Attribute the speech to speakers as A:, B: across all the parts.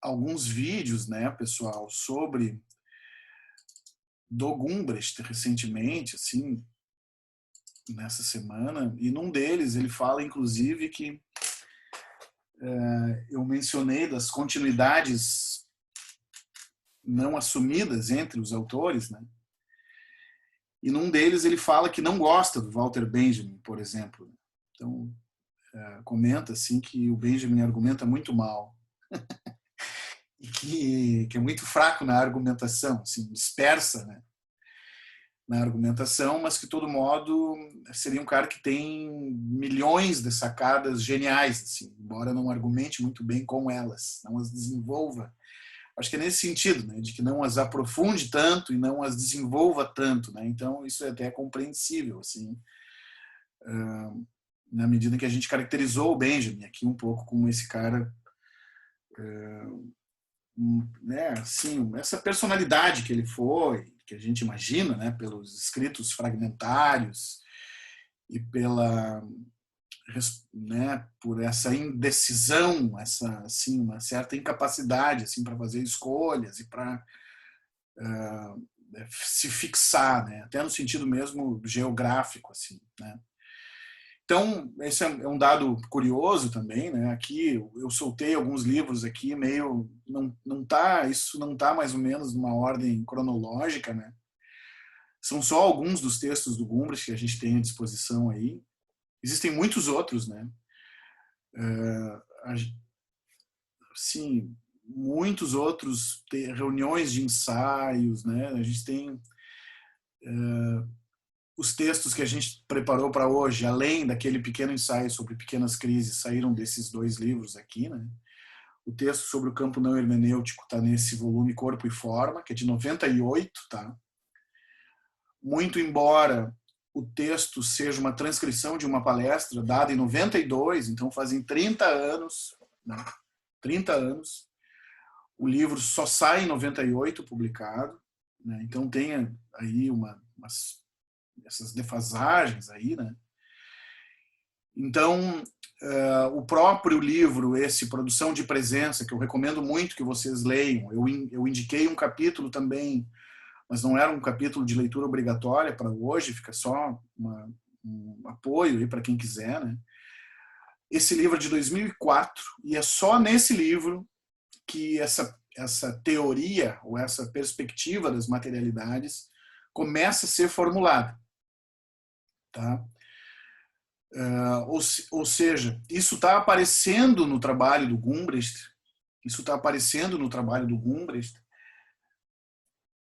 A: alguns vídeos, né, pessoal, sobre do Gumbrecht recentemente, assim, nessa semana, e num deles ele fala, inclusive, que eu mencionei das continuidades não assumidas entre os autores, né? E num deles ele fala que não gosta do Walter Benjamin, por exemplo. Então, comenta assim que o Benjamin argumenta muito mal e que é muito fraco na argumentação, assim, dispersa, né, na argumentação, mas que, de todo modo, seria um cara que tem milhões de sacadas geniais, assim, embora não argumente muito bem com elas, não as desenvolva. Acho que é nesse sentido, né, de que não as aprofunde tanto e não as desenvolva tanto, né? Então isso é até compreensível, assim, na medida que a gente caracterizou o Benjamin aqui um pouco como esse cara, né, assim, essa personalidade que ele foi, que a gente imagina, né, pelos escritos fragmentários e pela, né, por essa indecisão, essa, assim, uma certa incapacidade, assim, para fazer escolhas e para se fixar, né? Até no sentido mesmo geográfico, assim, né? Então, esse é um dado curioso também, né? Aqui eu soltei alguns livros aqui, meio não tá, isso não tá mais ou menos numa ordem cronológica, né? São só alguns dos textos do Gumbrich que a gente tem à disposição aí. Existem muitos outros, né? Sim, muitos outros reuniões de ensaios, né? A gente tem os textos que a gente preparou para hoje, além daquele pequeno ensaio sobre pequenas crises, saíram desses dois livros aqui, né? O texto sobre o campo não hermenêutico está nesse volume Corpo e Forma, que é de 98, tá? Muito embora o texto seja uma transcrição de uma palestra dada em 92, então fazem 30 anos, né? 30 anos. O livro só sai em 98 publicado, né? Então tem aí essas defasagens aí, né? Então, o próprio livro, esse Produção de Presença, que eu recomendo muito que vocês leiam, eu indiquei um capítulo também, mas não era um capítulo de leitura obrigatória para hoje, fica só um apoio aí para quem quiser, né? Esse livro é de 2004 e é só nesse livro que essa teoria ou essa perspectiva das materialidades começa a ser formulada, tá? Ou seja, isso está aparecendo no trabalho do Gumbrecht, isso está aparecendo no trabalho do Gumbrecht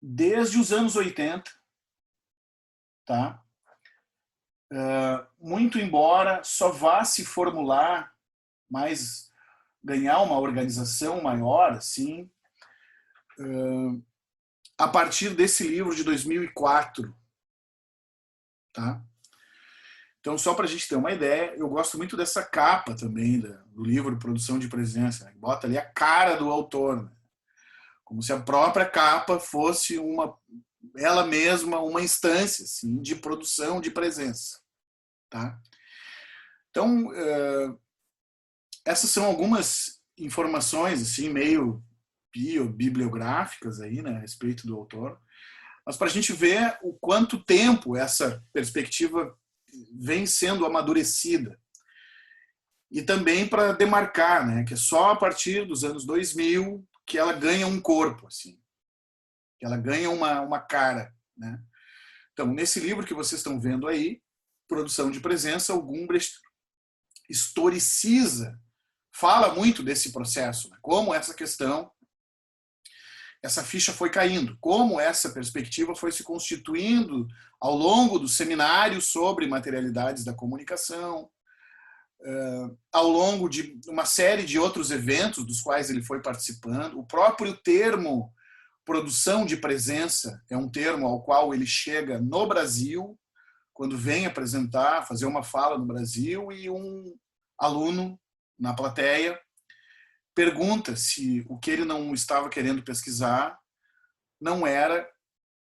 A: desde os anos 80, tá? Muito embora só vá se formular, mais ganhar uma organização maior, assim, a partir desse livro de 2004, tá? Então, só para a gente ter uma ideia, eu gosto muito dessa capa também do livro Produção de Presença, né? Bota ali a cara do autor, né? Como se a própria capa fosse ela mesma uma instância assim, de produção de presença, tá? Então, essas são algumas informações assim meio bibliográficas aí, né, a respeito do autor, mas para a gente ver o quanto tempo essa perspectiva vem sendo amadurecida e também para demarcar, né, que é só a partir dos anos 2000 que ela ganha um corpo, assim, que ela ganha uma cara, né? Então, nesse livro que vocês estão vendo aí, Produção de Presença, o Gumbrecht historiciza, fala muito desse processo, né? Como essa questão, essa ficha foi caindo, como essa perspectiva foi se constituindo ao longo do seminário sobre materialidades da comunicação, ao longo de uma série de outros eventos dos quais ele foi participando. O próprio termo produção de presença é um termo ao qual ele chega no Brasil, quando vem apresentar, fazer uma fala no Brasil, e um aluno na plateia pergunta se o que ele não estava querendo pesquisar não era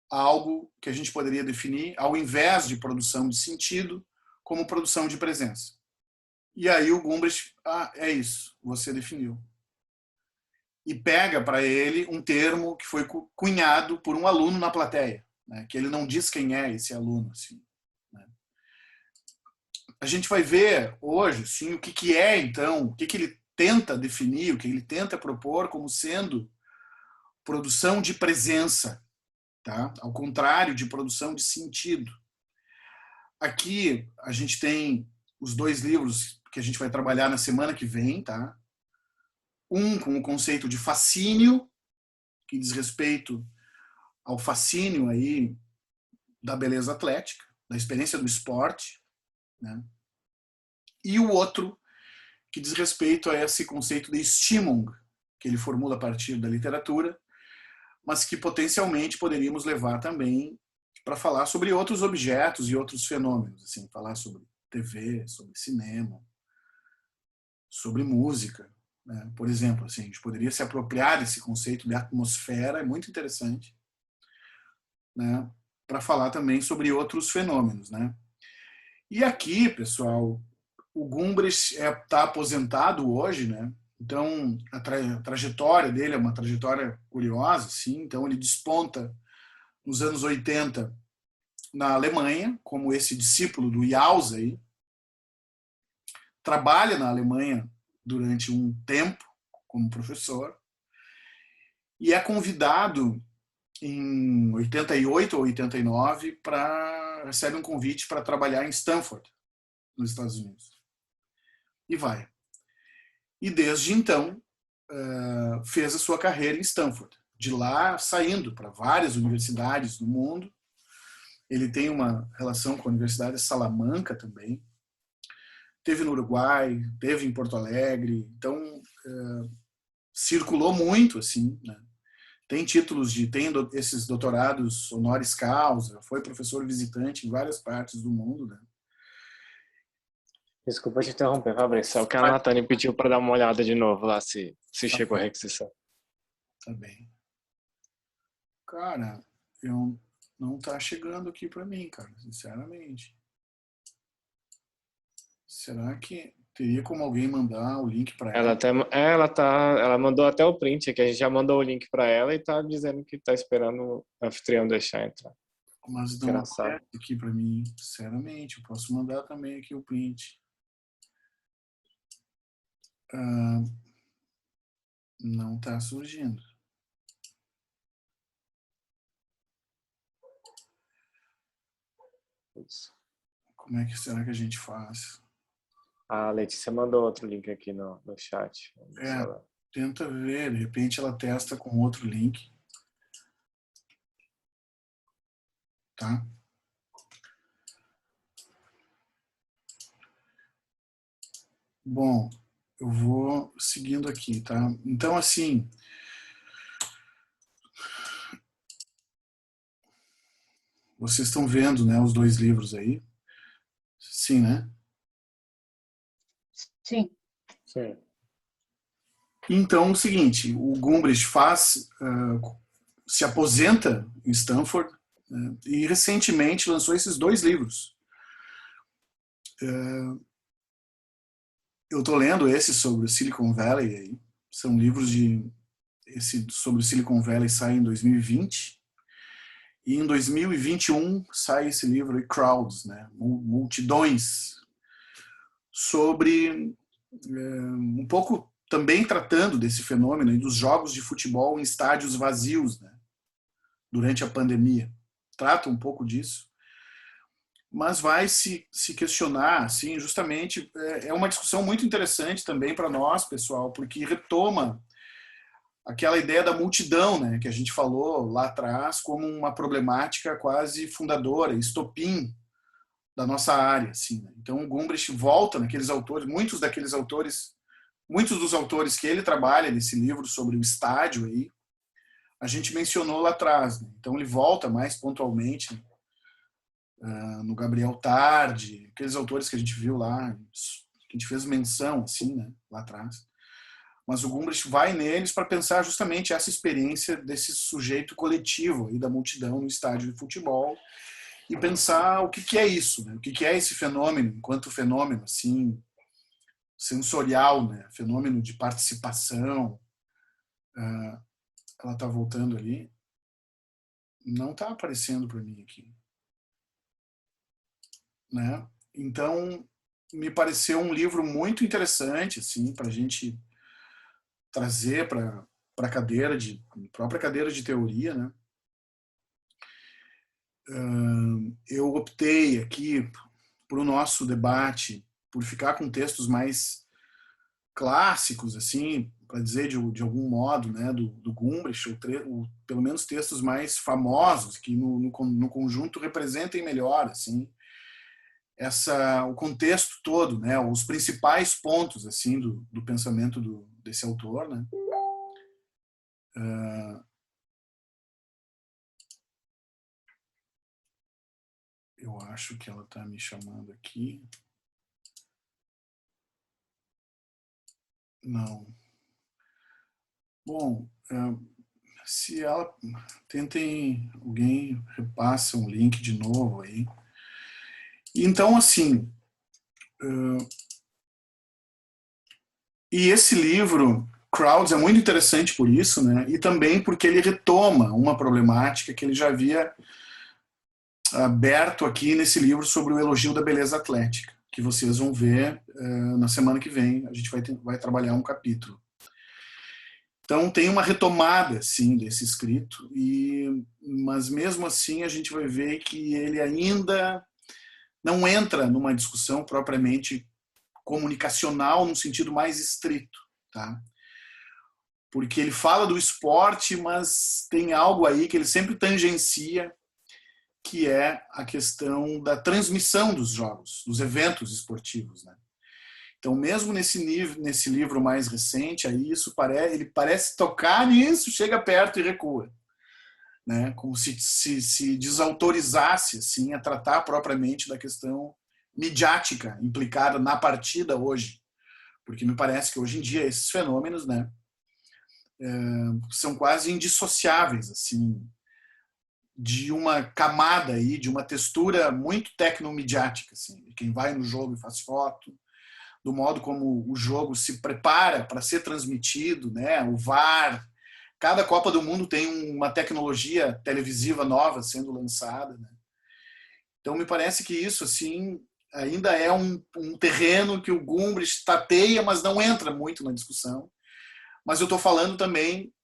A: algo que a gente poderia definir, ao invés de produção de sentido, como produção de presença. E aí o Gumbrecht, é isso, você definiu. e pega para ele um termo que foi cunhado por um aluno na plateia, né, que ele não diz quem é esse aluno. Assim, né. A gente vai ver hoje, sim, o que é, então, o que ele tenta definir, o que ele tenta propor como sendo produção de presença, tá? Ao contrário de produção de sentido. Aqui a gente tem os 2 livros que a gente vai trabalhar na semana que vem, tá? Um com o conceito de fascínio, que diz respeito ao fascínio aí da beleza atlética, da experiência do esporte, né? E o outro que diz respeito a esse conceito de Stimmung, que ele formula a partir da literatura, mas que potencialmente poderíamos levar também para falar sobre outros objetos e outros fenômenos, assim, falar sobre TV, sobre cinema, sobre música, né? Por exemplo, assim, a gente poderia se apropriar desse conceito de atmosfera, é muito interessante, né? Para falar também sobre outros fenômenos, né? E aqui, pessoal, o Gumbrich está aposentado hoje, né? Então, a trajetória dele é uma trajetória curiosa, sim. Então, ele desponta nos anos 80 na Alemanha, como esse discípulo do Jauss aí. Trabalha na Alemanha durante um tempo como professor e é convidado em 88 ou 89 para recebe um convite para trabalhar em Stanford, nos Estados Unidos. E vai. E desde então fez a sua carreira em Stanford. De lá, saindo para várias universidades do mundo. Ele tem uma relação com a Universidade de Salamanca também. Teve no Uruguai, teve em Porto Alegre. Então, circulou muito, assim, né? Tem títulos tem esses doutorados honoris causa, foi professor visitante em várias partes do mundo, né?
B: Desculpa te interromper, Fabrício. Só que a Natane pediu para dar uma olhada de novo lá se
A: Tá
B: chegou a
A: bem.
B: requisição.
A: Tá bem. Cara, eu não tá chegando aqui para mim, cara, sinceramente. Será que teria como alguém mandar o link para
B: Ela
A: ela?
B: até, ela mandou até o print, que a gente já mandou o link para ela e tá dizendo que tá esperando o anfitrião deixar entrar.
A: Mas não
B: Engraçado.
A: aparece aqui para mim, sinceramente. Eu posso mandar também aqui o print. Não tá surgindo.
B: Isso.
A: Como é que será que a gente faz?
B: A Letícia mandou outro link aqui no chat.
A: Tenta ver, de repente ela testa com outro link. Tá? Bom, eu vou seguindo aqui, tá? Então, assim, vocês estão vendo, né, os 2 livros aí? Sim, né?
C: Sim.
B: Sim.
A: Então, é o seguinte, o Gumbrich se aposenta em Stanford, né, e recentemente lançou esses 2 livros. Eu estou lendo esse sobre o Silicon Valley aí. São livros esse sobre o Silicon Valley sai em 2020 e em 2021 sai esse livro aí, Crowds, né? Multidões, sobre um pouco também tratando desse fenômeno e dos jogos de futebol em estádios vazios, né? Durante a pandemia. Trata um pouco disso, mas vai se questionar, assim, justamente, é uma discussão muito interessante também para nós, pessoal, porque retoma aquela ideia da multidão, né, que a gente falou lá atrás como uma problemática quase fundadora, estopim da nossa área, assim, né? Então o Gumbrich volta naqueles autores, muitos dos autores que ele trabalha nesse livro sobre o estádio aí, a gente mencionou lá atrás, né? Então ele volta mais pontualmente no Gabriel Tardi, aqueles autores que a gente viu lá, que a gente fez menção, assim, né, lá atrás. Mas o Gumbrich vai neles para pensar justamente essa experiência desse sujeito coletivo aí da multidão no estádio de futebol e pensar o que é isso, né? O que é esse fenômeno, enquanto fenômeno assim sensorial, né? Fenômeno de participação, Ela está voltando ali. Não está aparecendo para mim aqui, né? Então, me pareceu um livro muito interessante, assim, para a gente trazer para a própria cadeira de teoria, né? Eu optei aqui para o nosso debate por ficar com textos mais clássicos, assim, para dizer de algum modo, né, do Gumbrich, pelo menos textos mais famosos que no conjunto representem melhor, assim, o contexto todo, né, os principais pontos, assim, do pensamento desse autor, né. Eu acho que ela está me chamando aqui. Não. Bom, se ela... alguém repassa um link de novo aí. Então, assim... E esse livro, Crowds, é muito interessante por isso, né? E também porque ele retoma uma problemática que ele já havia aberto aqui nesse livro sobre o elogio da beleza atlética, que vocês vão ver na semana que vem. A gente vai trabalhar um capítulo. Então tem uma retomada, sim, desse escrito, mas mesmo assim a gente vai ver que ele ainda não entra numa discussão propriamente comunicacional no sentido mais estrito, tá? Porque ele fala do esporte, mas tem algo aí que ele sempre tangencia, que é a questão da transmissão dos jogos, dos eventos esportivos, né? Então, mesmo nesse livro mais recente, aí ele parece tocar nisso, chega perto e recua, né? Como se desautorizasse assim, a tratar propriamente da questão midiática implicada na partida hoje. Porque me parece que hoje em dia esses fenômenos, né, são quase indissociáveis assim, de uma camada aí, de uma textura muito tecnomidiática. Assim. Quem vai no jogo e faz foto, do modo como o jogo se prepara para ser transmitido, né? O VAR. Cada Copa do Mundo tem uma tecnologia televisiva nova sendo lançada, né? Então me parece que isso assim ainda é um terreno que o Gumbrich tateia, mas não entra muito na discussão. Mas eu estou falando também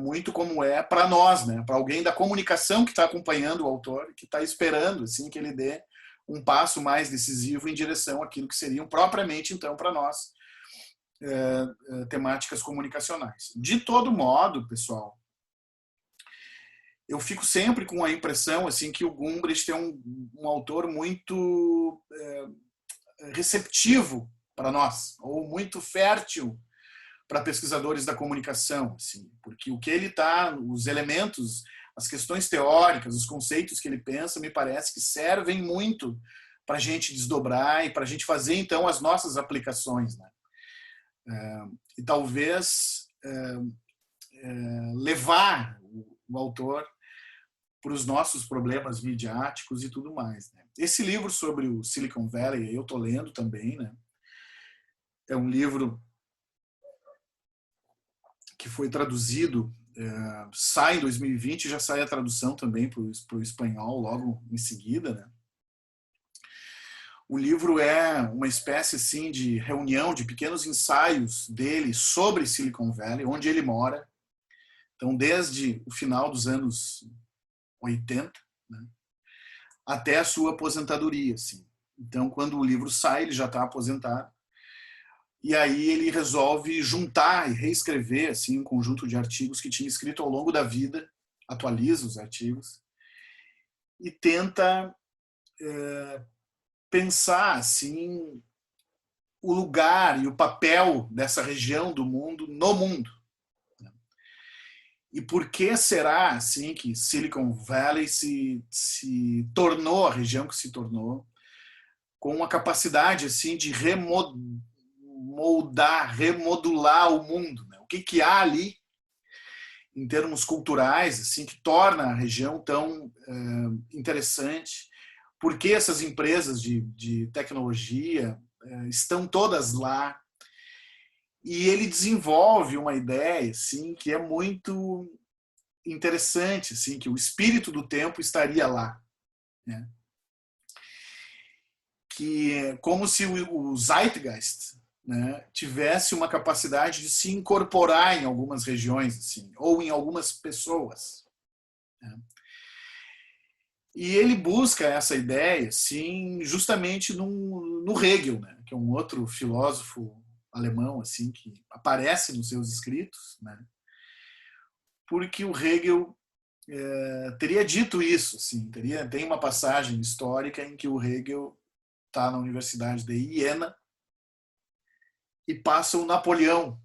A: muito como é para nós, né? Para alguém da comunicação que está acompanhando o autor, que está esperando assim que ele dê um passo mais decisivo em direção àquilo que seriam propriamente, então, para nós, temáticas comunicacionais. De todo modo, pessoal, eu fico sempre com a impressão assim que o Gumbrich é um autor muito receptivo para nós, ou muito fértil para pesquisadores da comunicação, assim, porque o que ele está, os elementos, as questões teóricas, os conceitos que ele pensa, me parece que servem muito para a gente desdobrar e para a gente fazer, então, as nossas aplicações, né? E talvez levar o autor para os nossos problemas midiáticos e tudo mais, né? Esse livro sobre o Silicon Valley, eu estou lendo também, né? É um livro que foi traduzido, sai em 2020, já sai a tradução também para o espanhol logo em seguida, né? O livro é uma espécie assim de reunião de pequenos ensaios dele sobre Silicon Valley, onde ele mora. Então, desde o final dos anos 80, né, até a sua aposentadoria, assim. Então, quando o livro sai, ele já está aposentado. E aí ele resolve juntar e reescrever assim um conjunto de artigos que tinha escrito ao longo da vida, atualiza os artigos e tenta pensar assim o lugar e o papel dessa região do mundo no mundo. E por que será assim que Silicon Valley se tornou a região que se tornou, com uma capacidade assim de remodular o mundo, né? O que há ali em termos culturais assim que torna a região tão interessante? Por que essas empresas de tecnologia estão todas lá? E ele desenvolve uma ideia assim, que é muito interessante, assim, que o espírito do tempo estaria lá, né? Que é como se o Zeitgeist, né, tivesse uma capacidade de se incorporar em algumas regiões, assim, ou em algumas pessoas, né? E ele busca essa ideia, sim, justamente no Hegel, né, que é um outro filósofo alemão, assim, que aparece nos seus escritos, né, porque o Hegel teria dito isso, assim, tem uma passagem histórica em que o Hegel está na Universidade de Iena e passa o Napoleão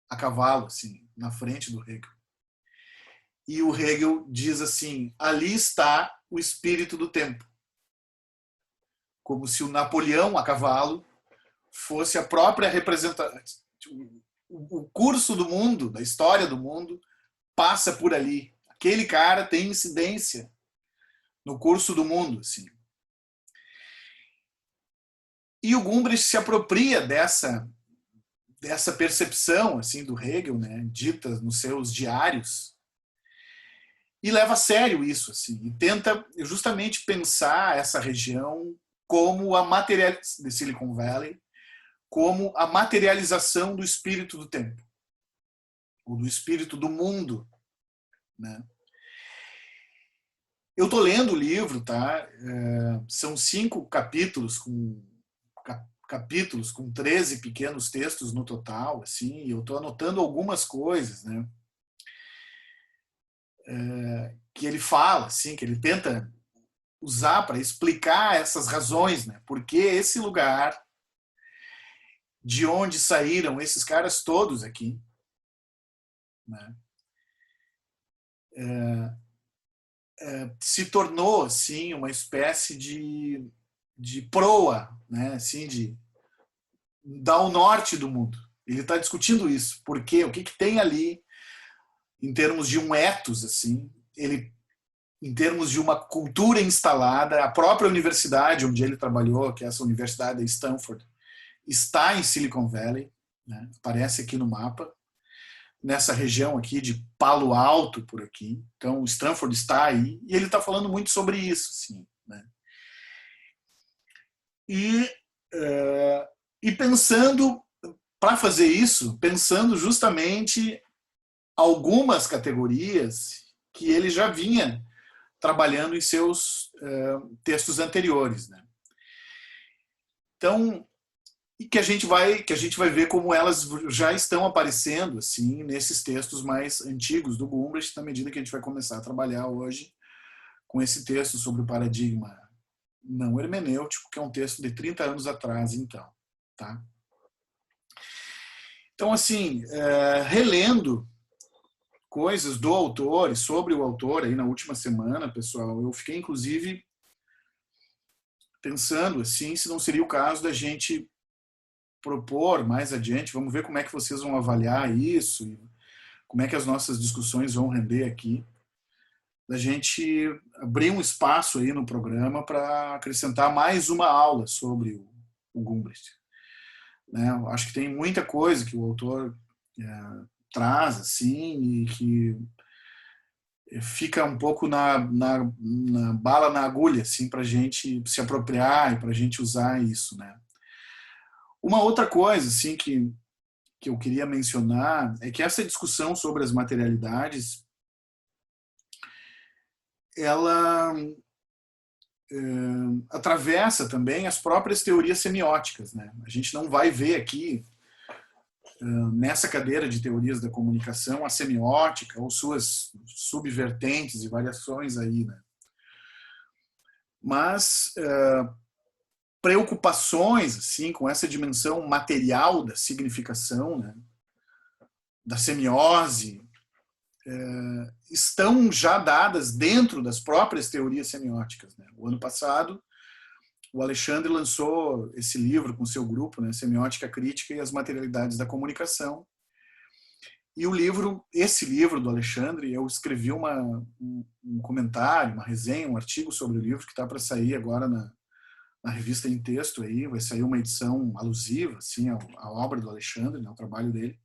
A: a cavalo, assim, na frente do Hegel. E o Hegel diz assim: ali está o espírito do tempo. Como se o Napoleão a cavalo fosse a própria representação. O curso do mundo, da história do mundo, passa por ali. Aquele cara tem incidência no curso do mundo, assim. E o Gumbrich se apropria dessa percepção, assim, do Hegel, né, dita nos seus diários, e leva a sério isso, assim, e tenta justamente pensar essa região como de Silicon Valley, como a materialização do espírito do tempo, ou do espírito do mundo, né? Eu estou lendo o livro, tá? São 5 capítulos com 13 pequenos textos no total, assim, e eu estou anotando algumas coisas, né? Que ele fala, assim, que ele tenta usar para explicar essas razões, né? Porque esse lugar de onde saíram esses caras todos aqui, né? Se tornou, assim, uma espécie de proa, né? Assim, de dar o norte do mundo. Ele está discutindo isso. Por quê? O que tem ali em termos de um ethos, assim, em termos de uma cultura instalada, a própria universidade onde ele trabalhou, que é essa universidade de Stanford, está em Silicon Valley, né? Aparece aqui no mapa, nessa região aqui de Palo Alto, por aqui. Então, o Stanford está aí, e ele está falando muito sobre isso, assim, né? E, e pensando, para fazer isso, pensando justamente algumas categorias que ele já vinha trabalhando em seus textos anteriores, né? Então, e que a gente vai ver como elas já estão aparecendo, assim, nesses textos mais antigos do Gumbrich, na medida que a gente vai começar a trabalhar hoje com esse texto sobre o paradigma não hermenêutico, que é um texto de 30 anos atrás, então, tá? Então, assim, relendo coisas do autor e sobre o autor aí na última semana, pessoal, eu fiquei, inclusive, pensando, assim, se não seria o caso da gente propor mais adiante, vamos ver como é que vocês vão avaliar isso, e como é que as nossas discussões vão render aqui, da gente abrir um espaço aí no programa para acrescentar mais uma aula sobre o Gumbrich, né? Eu acho que tem muita coisa que o autor traz, assim, e que fica um pouco na bala na agulha, assim, para a gente se apropriar e para a gente usar isso, né? Uma outra coisa, assim, que eu queria mencionar é que essa discussão sobre as materialidades, ela atravessa também as próprias teorias semióticas, né? A gente não vai ver aqui, nessa cadeira de teorias da comunicação, a semiótica ou suas subvertentes e variações aí, né? Mas preocupações, assim, com essa dimensão material da significação, né? Da semiose, estão já dadas dentro das próprias teorias semióticas, né? O ano passado, o Alexandre lançou esse livro com seu grupo, né? Semiótica Crítica e as Materialidades da Comunicação. E esse livro do Alexandre, eu escrevi um comentário, uma resenha, um artigo sobre o livro que está para sair agora na na revista em texto aí, vai sair uma edição alusiva, assim, à obra do Alexandre, né, ao trabalho dele.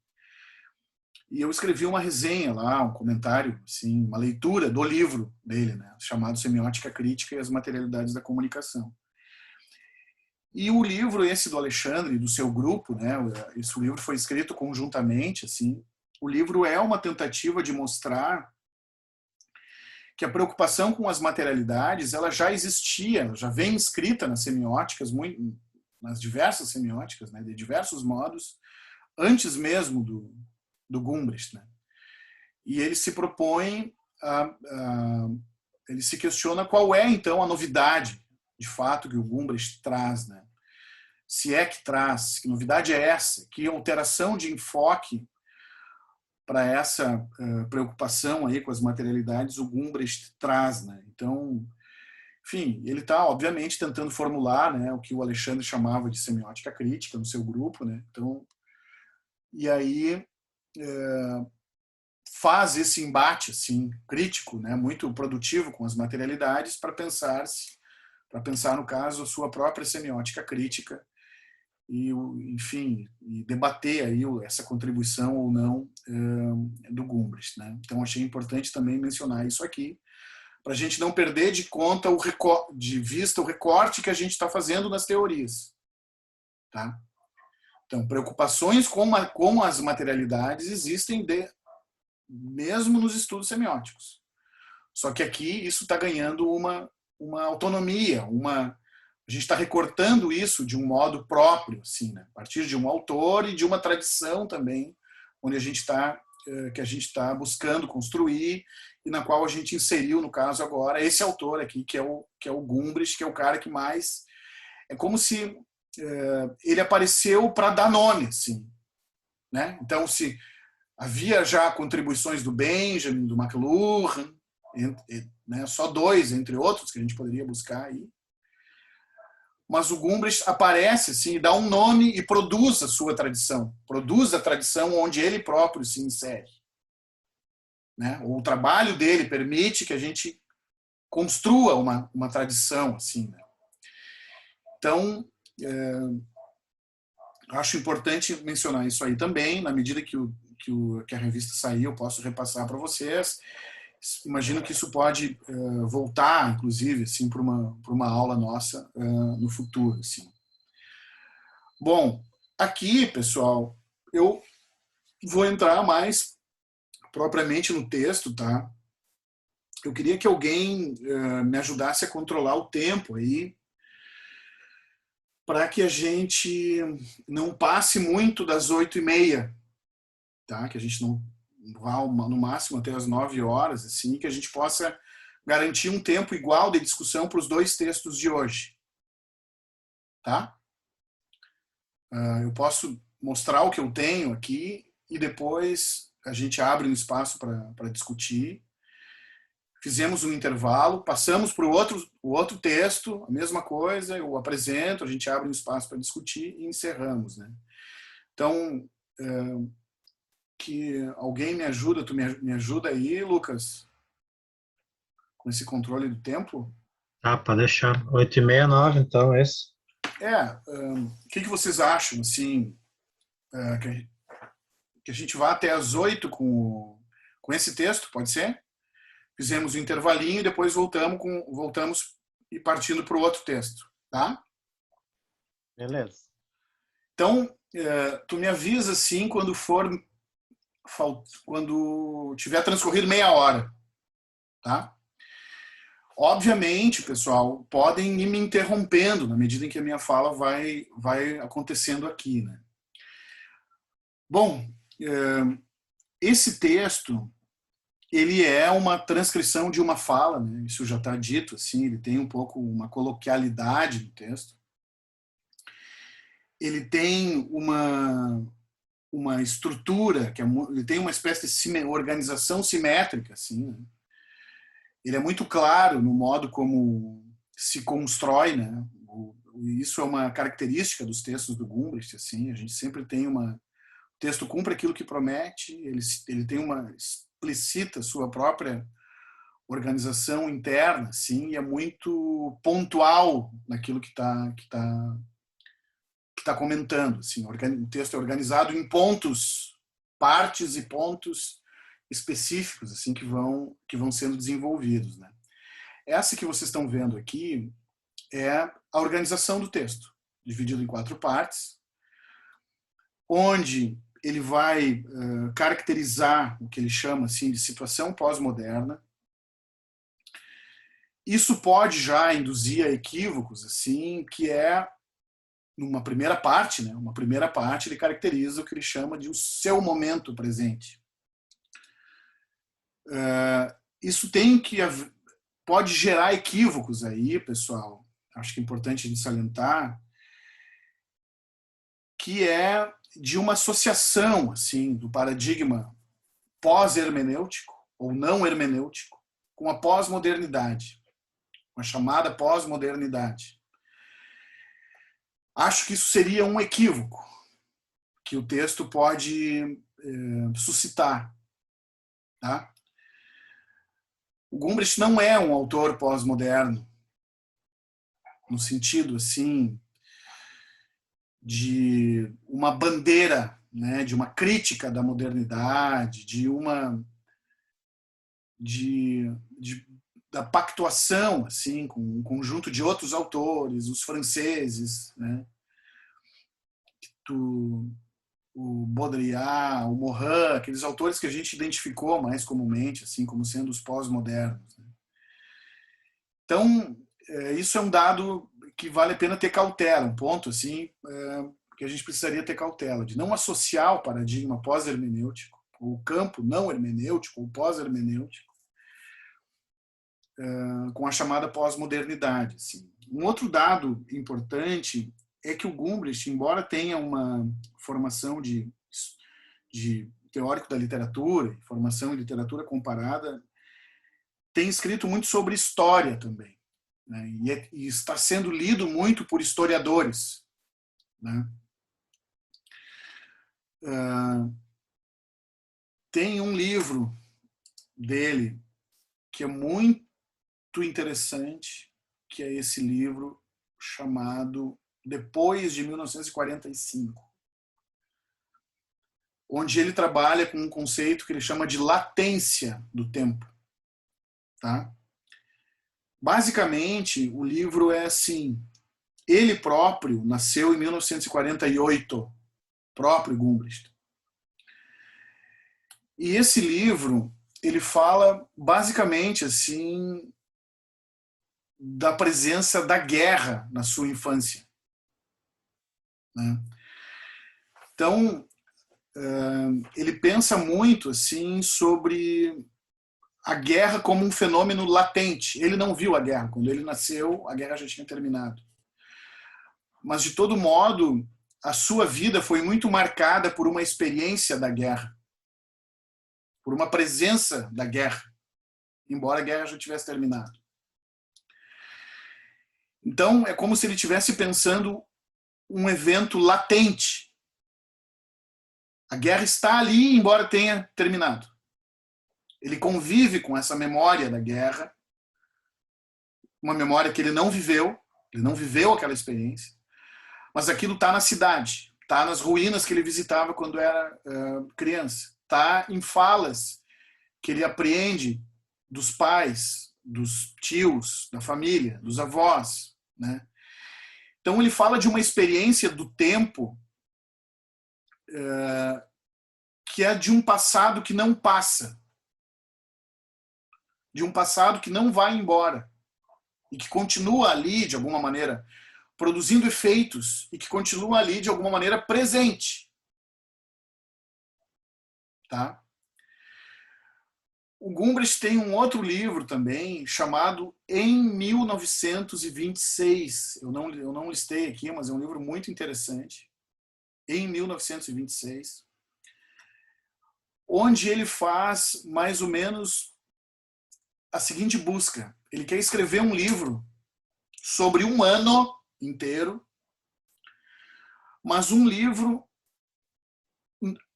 A: E eu escrevi uma resenha lá, um comentário, assim, uma leitura do livro dele, né, chamado Semiótica Crítica e as Materialidades da Comunicação. E o livro esse do Alexandre, do seu grupo, né, esse livro foi escrito conjuntamente, assim, o livro é uma tentativa de mostrar que a preocupação com as materialidades ela já existia, ela já vem escrita nas semióticas, nas diversas semióticas, né, de diversos modos, antes mesmo do Gumbrist, né? E ele se propõe, ele se questiona qual é então a novidade, de fato, que o Gumbrist traz, né? Se é que traz, que novidade é essa? Que alteração de enfoque para essa preocupação aí com as materialidades o Gumbrist traz, né? Então, enfim, ele está obviamente tentando formular, né, o que o Alexandre chamava de semiótica crítica no seu grupo, né? Então, e aí faz esse embate assim crítico, né, muito produtivo com as materialidades para pensar no caso a sua própria semiótica crítica e, enfim, e debater aí essa contribuição ou não do Gumbrist, né? Então achei importante também mencionar isso aqui para a gente não perder de conta de vista o recorte que a gente está fazendo nas teorias, tá? Então preocupações com as materialidades existem mesmo nos estudos semióticos, só que aqui isso está ganhando uma autonomia, a gente está recortando isso de um modo próprio, assim, né? A partir de um autor e de uma tradição também, onde que a gente está buscando construir e na qual a gente inseriu, no caso agora, esse autor aqui, que é o Gumbrist, que é o cara que mais... É como se ele apareceu para dar nome, assim, né? Então, se havia já contribuições do Benjamin, do McLuhan, né? Só dois, entre outros, que a gente poderia buscar aí. Mas o Gumbrist aparece assim, dá um nome e produz a sua tradição. Produz a tradição onde ele próprio se insere. Né? O trabalho dele permite que a gente construa uma tradição. Assim, né? Então, acho importante mencionar isso aí também. Na medida que a revista sair, eu posso repassar para vocês. Imagino que isso pode voltar, inclusive, assim, para uma aula nossa no futuro. Assim. Bom, aqui, pessoal, eu vou entrar mais propriamente no texto, tá? Eu queria que alguém me ajudasse a controlar o tempo aí, para que a gente não passe muito das 8h30, tá? Que a gente não vá no máximo até as 9 horas, assim, que a gente possa garantir um tempo igual de discussão para os dois textos de hoje, tá? Eu posso mostrar o que eu tenho aqui e depois a gente abre um espaço para discutir. Fizemos um intervalo, passamos para o outro texto, a mesma coisa, eu apresento, a gente abre um espaço para discutir e encerramos, né? Então, que alguém me ajuda, tu me ajuda aí, Lucas, com esse controle do tempo?
C: Ah, pode deixar. 8h30, 9, então, esse.
A: O que vocês acham, assim, que a gente vá até às 8 com esse texto, pode ser? Fizemos um intervalinho e depois voltamos e partindo para o outro texto, tá?
B: Beleza.
A: Então, tu me avisa, assim, quando tiver transcorrido meia hora, tá? Obviamente, pessoal, podem ir me interrompendo na medida em que a minha fala vai acontecendo aqui, né? Bom, esse texto, ele é uma transcrição de uma fala, né? Isso já está dito, assim, ele tem um pouco uma coloquialidade no texto. Ele tem uma estrutura, ele tem uma espécie de organização simétrica, assim, né? Ele é muito claro no modo como se constrói, né? Isso é uma característica dos textos do Gumbrist, assim, a gente sempre tem o texto cumpre aquilo que promete, ele tem explicita sua própria organização interna, sim, e é muito pontual naquilo que está comentando. Assim, o texto é organizado em pontos, partes e pontos específicos assim que vão sendo desenvolvidos, né? Essa que vocês estão vendo aqui é a organização do texto, dividido em 4 partes, onde ele vai caracterizar o que ele chama assim de situação pós-moderna. Isso pode já induzir a equívocos, assim, que é numa primeira parte, né? Uma primeira parte ele caracteriza o que ele chama de o seu momento presente. Isso pode gerar equívocos aí, pessoal. Acho que é importante a gente salientar que é de uma associação assim do paradigma pós-hermenêutico ou não hermenêutico com a pós-modernidade, com a chamada pós-modernidade. Acho que isso seria um equívoco que o texto pode suscitar, tá? O Gumbrich não é um autor pós-moderno, no sentido assim de uma bandeira, né, de uma crítica da modernidade, da pactuação assim com um conjunto de outros autores, os franceses, né, o Baudrillard, o Morin, aqueles autores que a gente identificou mais comumente assim como sendo os pós-modernos, né? Então, isso é um dado que vale a pena ter cautela, um ponto assim que a gente precisaria ter cautela, de não associar o paradigma pós-hermenêutico, ou o campo não hermenêutico, ou pós-hermenêutico, com a chamada pós-modernidade. Assim. Um outro dado importante é que o Gumbrich, embora tenha uma formação de teórico da literatura, formação em literatura comparada, tem escrito muito sobre história também, né? E está sendo lido muito por historiadores, né? Tem um livro dele que é muito interessante, que é esse livro chamado Depois de 1945, onde ele trabalha com um conceito que ele chama de latência do tempo. Tá? Basicamente, o livro é assim, ele próprio nasceu em 1948, próprio Gumbrich. E esse livro, ele fala basicamente assim da presença da guerra na sua infância, né? Então, ele pensa muito assim sobre a guerra como um fenômeno latente. Ele não viu a guerra. Quando ele nasceu, a guerra já tinha terminado. Mas, de todo modo, a sua vida foi muito marcada por uma experiência da guerra, por uma presença da guerra, embora a guerra já tivesse terminado. Então, é como se ele estivesse pensando um evento latente. A guerra está ali, embora tenha terminado. Ele convive com essa memória da guerra, uma memória que ele não viveu aquela experiência, mas aquilo está na cidade, está nas ruínas que ele visitava quando era criança, está em falas que ele apreende dos pais, dos tios, da família, dos avós, né? Então ele fala de uma experiência do tempo que é de um passado que não passa, de um passado que não vai embora e que continua ali, de alguma maneira, produzindo efeitos e que continua ali, de alguma maneira, presente. Tá? O Gumbrich tem um outro livro também, chamado Em 1926. Eu não listei aqui, mas é um livro muito interessante. Em 1926. Onde ele faz, mais ou menos, a seguinte busca. Ele quer escrever um livro sobre um ano inteiro, mas um livro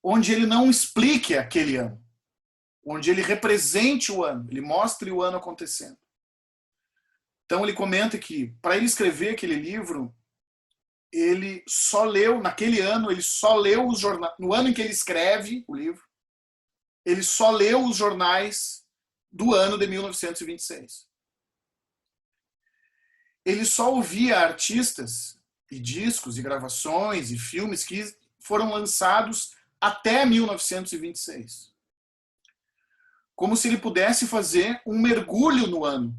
A: onde ele não explique aquele ano. onde ele represente o ano, ele mostre o ano acontecendo. Então ele comenta que, para ele escrever aquele livro, ele só leu, naquele ano, ele só leu os jornais, no ano em que ele escreve o livro, ele só leu os jornais do ano de 1926. Ele só ouvia artistas e discos e gravações e filmes que foram lançados até 1926. Como se ele pudesse fazer um mergulho no ano,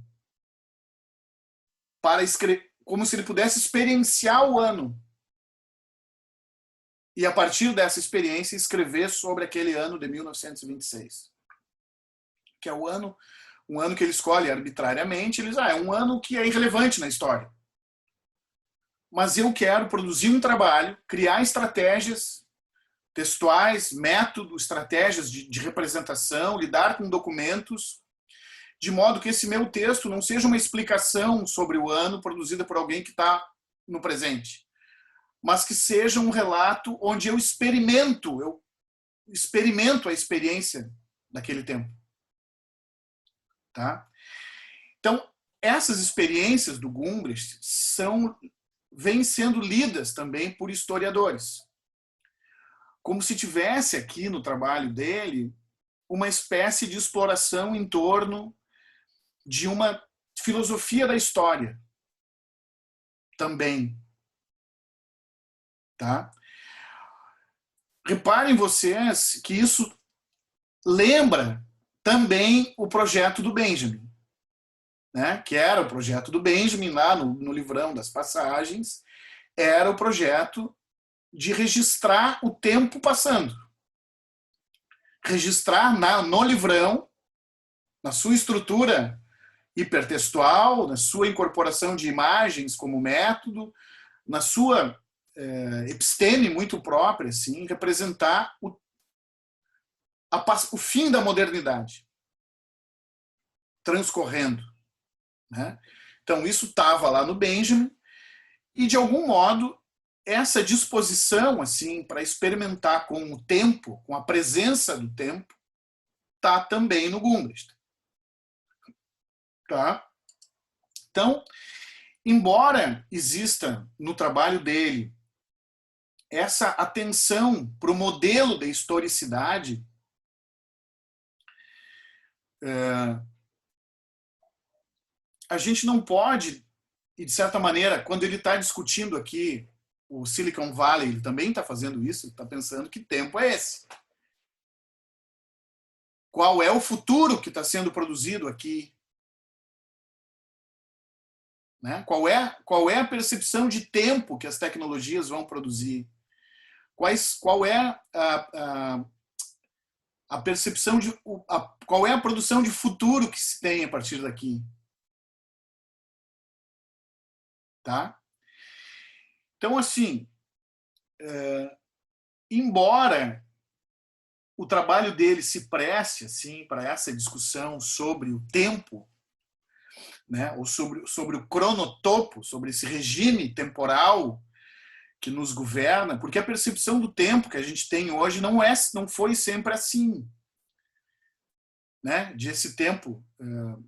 A: para escrever, como se ele pudesse experienciar o ano e, a partir dessa experiência, escrever sobre aquele ano de 1926, que é o ano, um ano que ele escolhe arbitrariamente. Ele diz, é um ano que é irrelevante na história, mas eu quero produzir um trabalho, criar estratégias textuais, método, estratégias de representação, lidar com documentos, de modo que esse meu texto não seja uma explicação sobre o ano produzida por alguém que está no presente, mas que seja um relato onde eu experimento a experiência daquele tempo. Tá? Então, essas experiências do Gumbrist vêm sendo lidas também por historiadores, como se tivesse aqui no trabalho dele uma espécie de exploração em torno de uma filosofia da história também. Tá? Reparem vocês que isso lembra também o projeto do Benjamin, né? Que era o projeto do Benjamin lá no livrão das passagens, era o projeto de registrar o tempo passando. Registrar no livrão, na sua estrutura hipertextual, na sua incorporação de imagens como método, na sua episteme muito própria, assim, representar o fim da modernidade transcorrendo. Né? Então, isso estava lá no Benjamin, e, de algum modo, essa disposição assim para experimentar com o tempo, com a presença do tempo, está também no Gumbrist. Tá? Então, embora exista no trabalho dele essa atenção para o modelo da historicidade, a gente não pode, e de certa maneira, quando ele está discutindo aqui o Silicon Valley, ele também está fazendo isso, está pensando que tempo é esse. Qual é o futuro que está sendo produzido aqui? Né? Qual é a percepção de tempo que as tecnologias vão produzir? Qual é a percepção de... qual é a produção de futuro que se tem a partir daqui? Tá? Então, assim, embora o trabalho dele se preste assim, para essa discussão sobre o tempo, né, ou sobre o cronotopo, sobre esse regime temporal que nos governa, porque a percepção do tempo que a gente tem hoje não foi sempre assim. Né, de esse tempo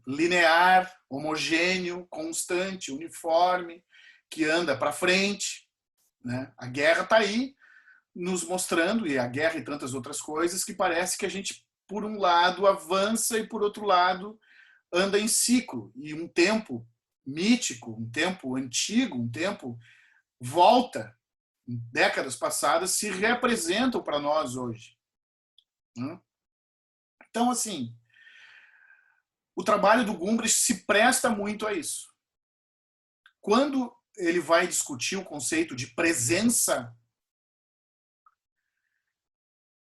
A: linear, homogêneo, constante, uniforme, que anda para frente. Né? A guerra está aí nos mostrando, e a guerra e tantas outras coisas, que parece que a gente, por um lado, avança e, por outro lado, anda em ciclo. E um tempo mítico, um tempo antigo, um tempo volta, em décadas passadas, se representam para nós hoje. Então, assim, o trabalho do Gumbrist se presta muito a isso. Quando ele vai discutir o conceito de presença,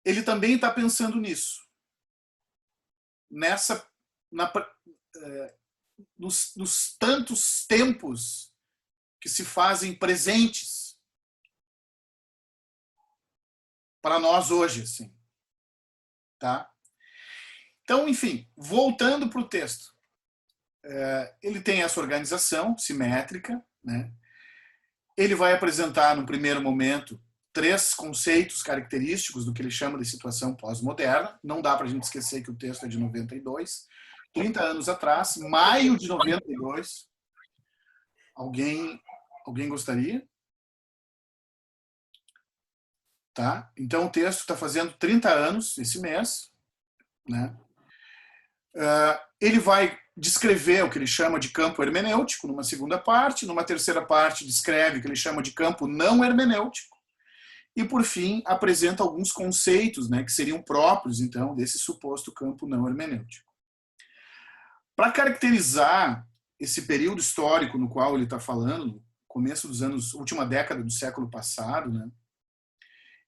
A: ele também está pensando nisso. Nos tantos tempos que se fazem presentes para nós hoje. Assim. Tá? Então, enfim, voltando para o texto. Ele tem essa organização simétrica, né? Ele vai apresentar, no primeiro momento, 3 conceitos característicos do que ele chama de situação pós-moderna. Não dá para a gente esquecer que o texto é de 92, 30 anos atrás, maio de 92. Alguém gostaria? Tá? Então o texto está fazendo 30 anos esse mês, né? Ele vai descrever o que ele chama de campo hermenêutico numa segunda parte, numa terceira parte descreve o que ele chama de campo não hermenêutico e, por fim, apresenta alguns conceitos, né, que seriam próprios, então, desse suposto campo não hermenêutico. Para caracterizar esse período histórico no qual ele está falando, começo dos anos, última década do século passado, né,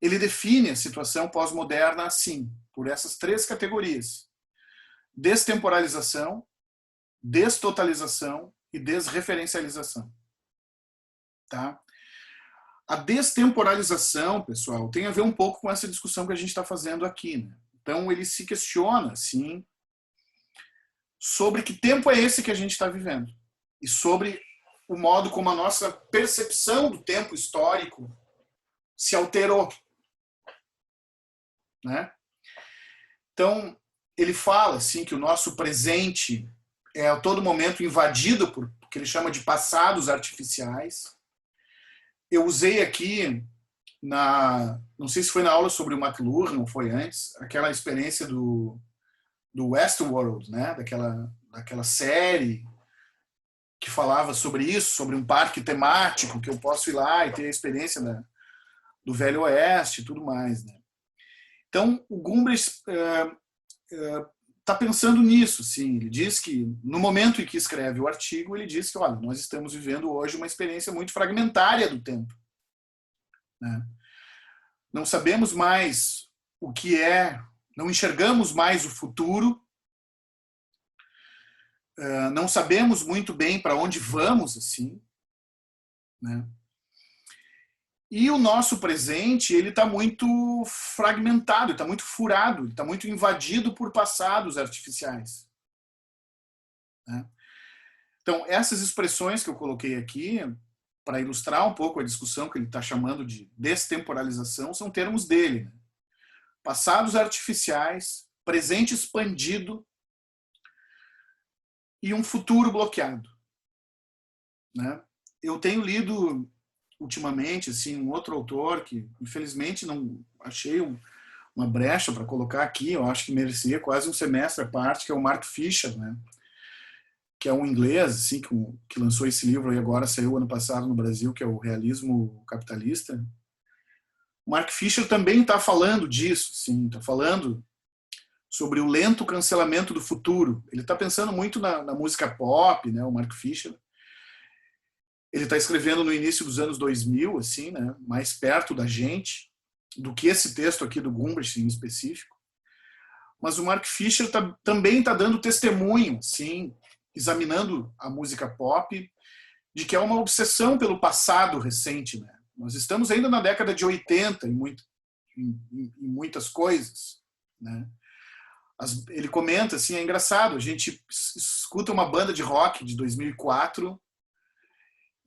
A: ele define a situação pós-moderna assim, por essas 3 categorias: destemporalização, destotalização e desreferencialização. Tá? A destemporalização, pessoal, tem a ver um pouco com essa discussão que a gente está fazendo aqui. Né? Então, ele se questiona, assim, sobre que tempo é esse que a gente está vivendo e sobre o modo como a nossa percepção do tempo histórico se alterou. Né? Então, ele fala assim, que o nosso presente é a todo momento invadido por o que ele chama de passados artificiais. Eu usei aqui, não sei se foi na aula sobre o McLuhan, ou foi antes, aquela experiência do Westworld, né? daquela série que falava sobre isso, sobre um parque temático, que eu posso ir lá e ter a experiência do Velho Oeste e tudo mais. Né? Então, o Gumbrich está pensando nisso. Sim. Ele diz que, no momento em que escreve o artigo, ele diz que, olha, nós estamos vivendo hoje uma experiência muito fragmentária do tempo. Né? Não sabemos mais o que é, não enxergamos mais o futuro, não sabemos muito bem para onde vamos, assim. Né? E o nosso presente, ele está muito fragmentado, está muito furado, está muito invadido por passados artificiais. Né? Então, essas expressões que eu coloquei aqui, para ilustrar um pouco a discussão que ele está chamando de destemporalização, são termos dele. Né? Passados artificiais, presente expandido e um futuro bloqueado. Né? Eu tenho lido ultimamente, assim, um outro autor que, infelizmente, não achei uma brecha para colocar aqui, eu acho que merecia quase um semestre à parte, que é o Mark Fisher, né? Que é um inglês, assim, que lançou esse livro e agora saiu ano passado no Brasil, que é o Realismo Capitalista. O Mark Fisher também está falando disso, assim, está falando sobre o lento cancelamento do futuro. Ele está pensando muito na música pop, né? O Mark Fisher. Ele está escrevendo no início dos anos 2000, assim, né, mais perto da gente, do que esse texto aqui do Gumbrich em específico. Mas o Mark Fisher também está dando testemunho, assim, examinando a música pop, de que é uma obsessão pelo passado recente. Né? Nós estamos ainda na década de 80 em muitas coisas. Né? Ele comenta, assim, é engraçado, a gente escuta uma banda de rock de 2004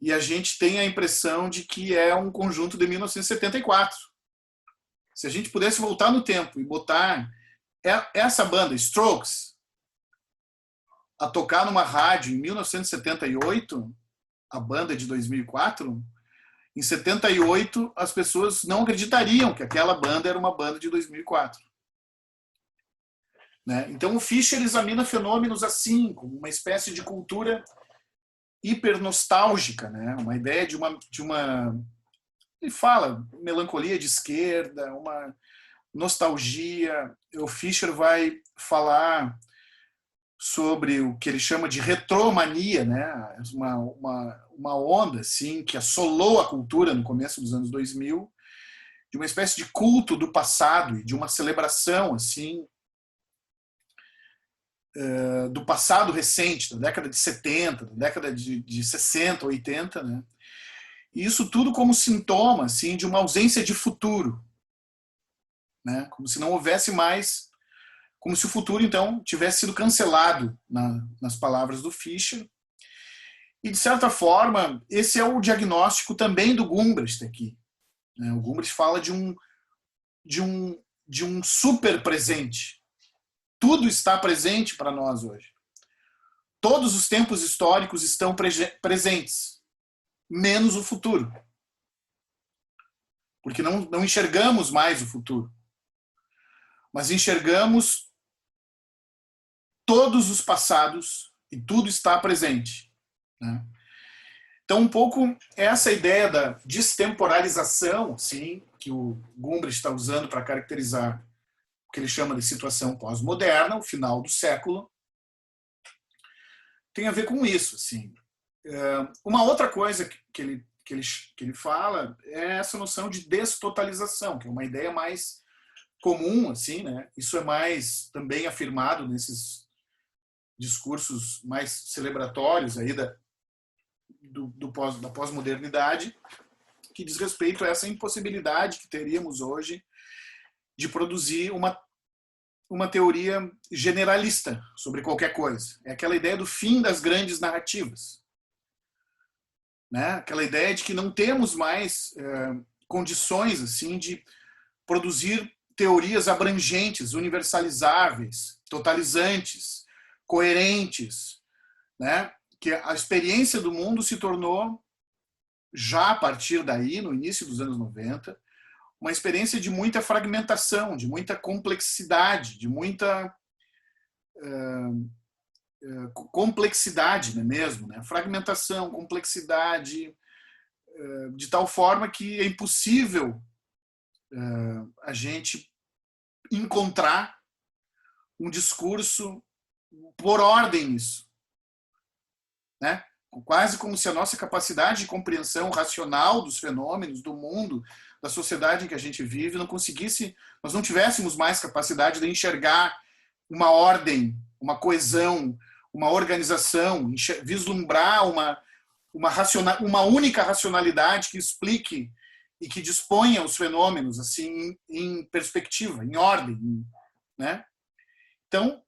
A: e a gente tem a impressão de que é um conjunto de 1974. Se a gente pudesse voltar no tempo e botar essa banda, Strokes, a tocar numa rádio em 1978, a banda de 2004, em 78 as pessoas não acreditariam que aquela banda era uma banda de 2004. Né? Então o Fischer examina fenômenos assim, como uma espécie de cultura hipernostalgica, né? Uma ideia de uma ele fala melancolia de esquerda, uma nostalgia. O Fischer vai falar sobre o que ele chama de retromania, né? Uma onda assim que assolou a cultura no começo dos anos 2000, de uma espécie de culto do passado e de uma celebração assim do passado recente, da década de 70, da década de 60, 80, né? E isso tudo como sintoma assim, de uma ausência de futuro. Né? Como se não houvesse mais, como se o futuro, então, tivesse sido cancelado nas palavras do Fischer. E, de certa forma, esse é o diagnóstico também do Gumbrich aqui. né? O Gumbrich fala de um super presente. Tudo está presente para nós hoje. Todos os tempos históricos estão presentes, menos o futuro. Porque não enxergamos mais o futuro. Mas enxergamos todos os passados e tudo está presente, né? Então, um pouco essa ideia da destemporalização, sim, que o Gumbrich está usando para caracterizar o que ele chama de situação pós-moderna, o final do século, tem a ver com isso. Assim. Uma outra coisa que ele fala é essa noção de destotalização, que é uma ideia mais comum, assim, né? Isso é mais também afirmado nesses discursos mais celebratórios aí da pós-modernidade, que diz respeito a essa impossibilidade que teríamos hoje de produzir uma teoria generalista sobre qualquer coisa. É aquela ideia do fim das grandes narrativas, né? Aquela ideia de que não temos mais condições assim de produzir teorias abrangentes, universalizáveis, totalizantes, coerentes, né? Que a experiência do mundo se tornou, já a partir daí, no início dos anos 90, uma experiência de muita fragmentação, de muita complexidade, de muita complexidade, não é mesmo? Né? Fragmentação, complexidade, de tal forma que é impossível a gente encontrar um discurso por ordem nisso. Né? Quase como se a nossa capacidade de compreensão racional dos fenômenos, do mundo, da sociedade em que a gente vive, nós não tivéssemos mais capacidade de enxergar uma ordem, uma coesão, uma organização, vislumbrar uma única racionalidade que explique e que disponha os fenômenos assim em perspectiva, em ordem, né? Então,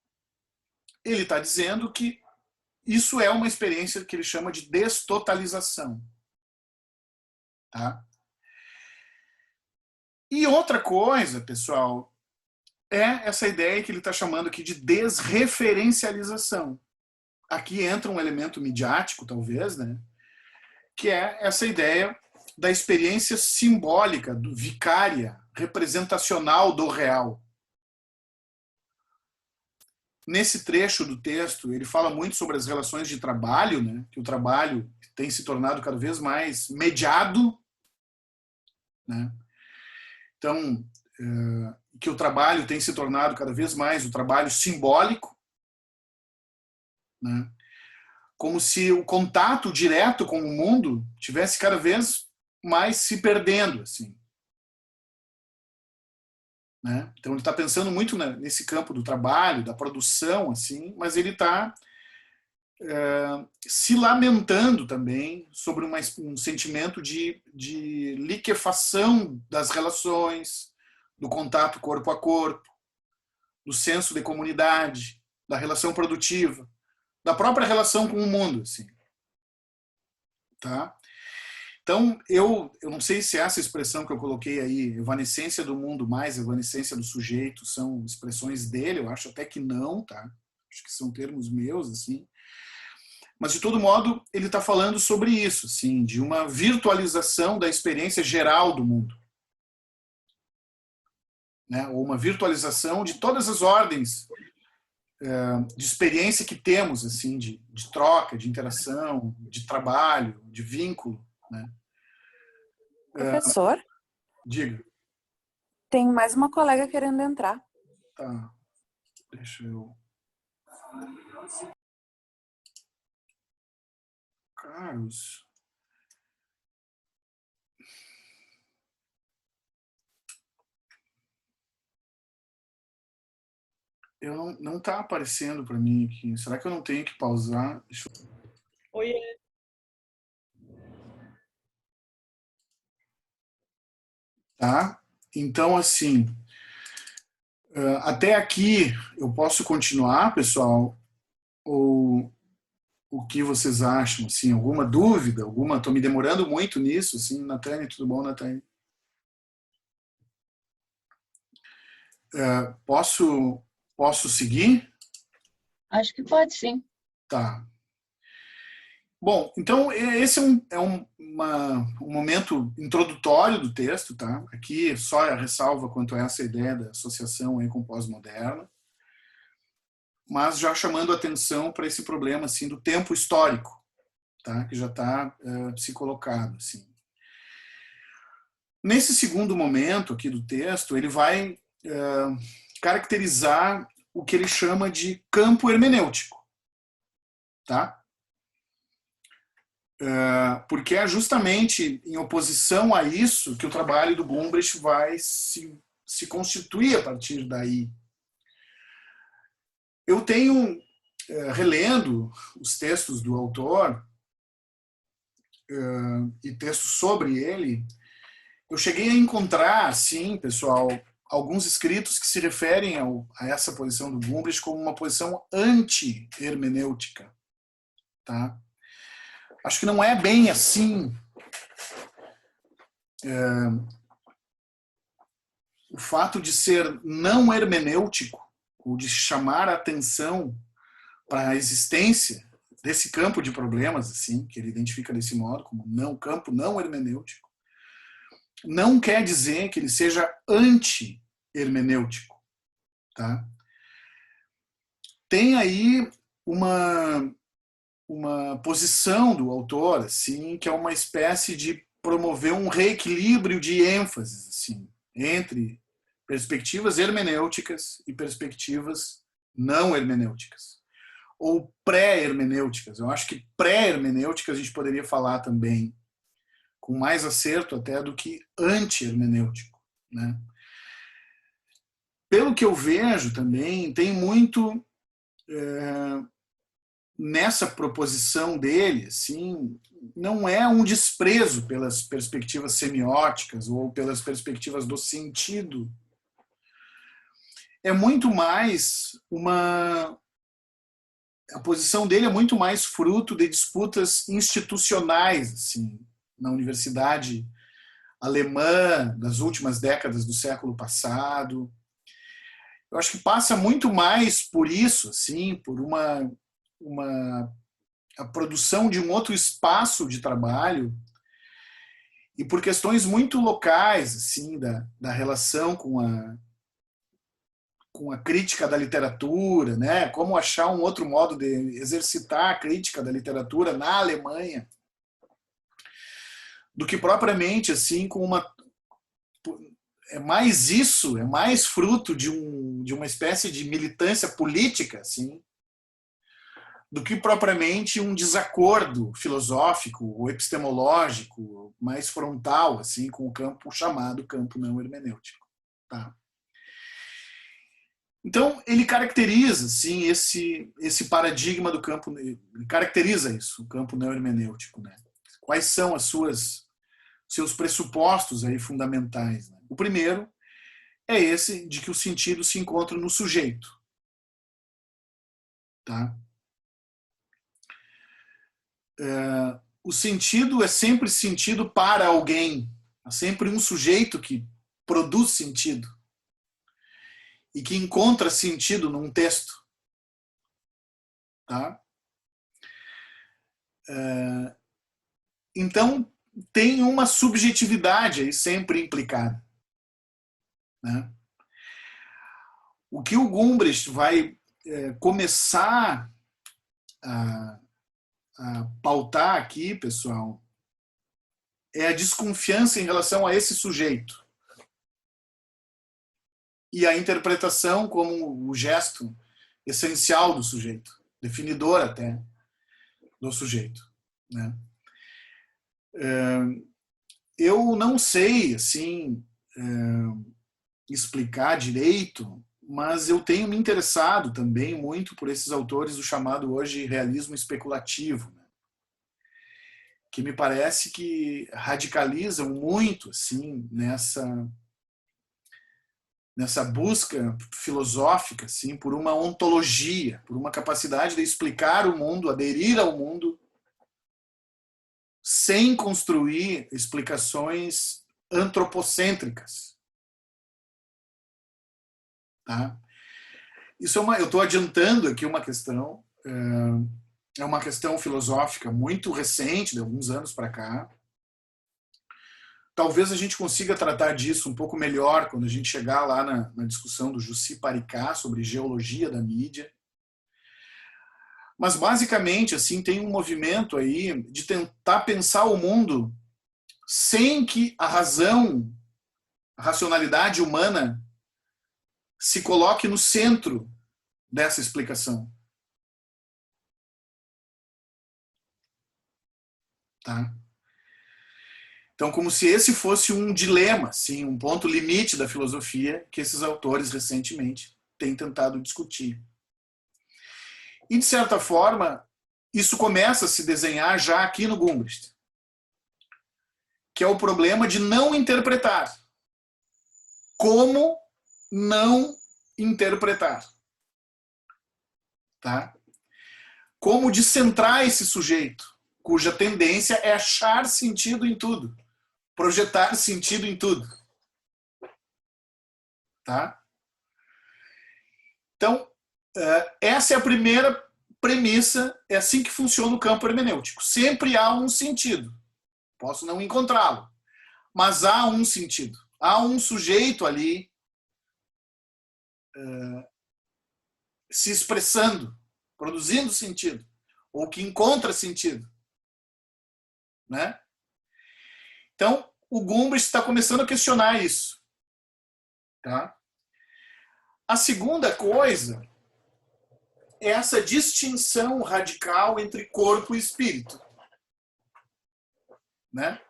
A: ele está dizendo que isso é uma experiência que ele chama de destotalização. Tá? E outra coisa, pessoal, é essa ideia que ele está chamando aqui de desreferencialização. Aqui entra um elemento midiático, talvez, né? Que é essa ideia da experiência simbólica, vicária, representacional do real. Nesse trecho do texto, ele fala muito sobre as relações de trabalho, né? Que o trabalho tem se tornado cada vez mais mediado, né? Então, que o trabalho tem se tornado cada vez mais o trabalho simbólico, né? Como se o contato direto com o mundo tivesse cada vez mais se perdendo, assim. Né? Então ele está pensando muito nesse campo do trabalho, da produção, assim, mas ele está se lamentando também sobre um sentimento de liquefação das relações, do contato corpo a corpo, do senso de comunidade, da relação produtiva, da própria relação com o mundo, assim. Tá? Então, eu não sei se essa expressão que eu coloquei aí, evanescência do mundo mais evanescência do sujeito, são expressões dele, eu acho até que não, tá? Acho que são termos meus, assim. Mas, de todo modo, ele está falando sobre isso, assim, de uma virtualização da experiência geral do mundo. Né? Ou uma virtualização de todas as ordens de experiência que temos, assim, de troca, de interação, de trabalho, de vínculo. Né?
D: Professor,
A: Diga.
D: tem mais uma colega querendo entrar.
A: Tá. Deixa eu... Carlos... Eu não tá aparecendo para mim aqui. Será que eu não tenho que pausar? Deixa eu...
E: Oi.
A: Tá? Então, assim, até aqui eu posso continuar, pessoal? Ou o que vocês acham? Assim, alguma dúvida? Estou me demorando muito nisso, assim, Natânia, tudo bom, Natânia? Posso seguir?
E: Acho que pode, sim.
A: Tá. Bom, então esse um momento introdutório do texto, tá? Aqui só a ressalva quanto a essa ideia da associação aí com o pós-moderno, mas já chamando atenção para esse problema assim do tempo histórico, tá? Que já está se colocado assim. Nesse segundo momento aqui do texto, ele vai caracterizar o que ele chama de campo hermenêutico, tá? Porque é justamente em oposição a isso que o trabalho do Gumbrich vai se constituir a partir daí. Eu tenho, relendo os textos do autor e textos sobre ele, eu cheguei a encontrar, assim, pessoal, alguns escritos que se referem a essa posição do Gumbrich como uma posição anti-hermenêutica, tá? Acho que não é bem assim. O fato de ser não hermenêutico, ou de chamar a atenção para a existência desse campo de problemas, assim, que ele identifica desse modo, como campo não hermenêutico, não quer dizer que ele seja anti-hermenêutico. Tá? Tem aí uma posição do autor, assim, que é uma espécie de promover um reequilíbrio de ênfases, assim, entre perspectivas hermenêuticas e perspectivas não hermenêuticas, ou pré-hermenêuticas. Eu acho que pré-hermenêuticas a gente poderia falar também com mais acerto até do que anti-hermenêutico, né? Pelo que eu vejo também, tem muito nessa proposição dele, assim, não é um desprezo pelas perspectivas semióticas ou pelas perspectivas do sentido. É muito mais a posição dele é muito mais fruto de disputas institucionais, assim, na universidade alemã das últimas décadas do século passado. Eu acho que passa muito mais por isso, assim, por a produção de um outro espaço de trabalho e por questões muito locais, assim, da relação com a crítica da literatura, né? Como achar um outro modo de exercitar a crítica da literatura na Alemanha, do que propriamente assim com é mais fruto de uma espécie de militância política, assim, do que propriamente um desacordo filosófico ou epistemológico mais frontal, assim, com o campo chamado campo não hermenêutico, tá? Então, ele caracteriza, sim, esse paradigma do campo, ele caracteriza isso, o campo não hermenêutico, né? Quais são seus pressupostos aí fundamentais, né? O primeiro é esse de que o sentido se encontra no sujeito, tá? O sentido é sempre sentido para alguém, é sempre um sujeito que produz sentido e que encontra sentido num texto, tá? Então, tem uma subjetividade aí sempre implicada, né? O que o Gumbrich vai começar a pautar aqui, pessoal, é a desconfiança em relação a esse sujeito e a interpretação como o gesto essencial do sujeito, definidor até do sujeito, né? Eu não sei, assim, explicar direito, mas eu tenho me interessado também muito por esses autores do chamado hoje realismo especulativo, né? Que me parece que radicalizam muito, assim, nessa busca filosófica, assim, por uma ontologia, por uma capacidade de explicar o mundo, aderir ao mundo, sem construir explicações antropocêntricas. Tá? Isso eu estou adiantando aqui uma questão, é uma questão filosófica muito recente, de alguns anos para cá. Talvez a gente consiga tratar disso um pouco melhor quando a gente chegar lá na discussão do Jussi Paricá sobre geologia da mídia. Mas, basicamente, assim, tem um movimento aí de tentar pensar o mundo sem que a razão, a racionalidade humana se coloque no centro dessa explicação. Tá? Então, como se esse fosse um dilema, assim, um ponto limite da filosofia que esses autores recentemente têm tentado discutir. E, de certa forma, isso começa a se desenhar já aqui no Gumbrist, que é o problema de não interpretar. Como não interpretar? Tá? Como descentrar esse sujeito, cuja tendência é achar sentido em tudo, projetar sentido em tudo. Tá? Então, essa é a primeira premissa, é assim que funciona o campo hermenêutico. Sempre há um sentido. Posso não encontrá-lo, mas há um sentido. Há um sujeito ali se expressando, produzindo sentido, ou que encontra sentido. Né? Então, o Gumbrist está começando a questionar isso. Tá? A segunda coisa é essa distinção radical entre corpo e espírito. Né?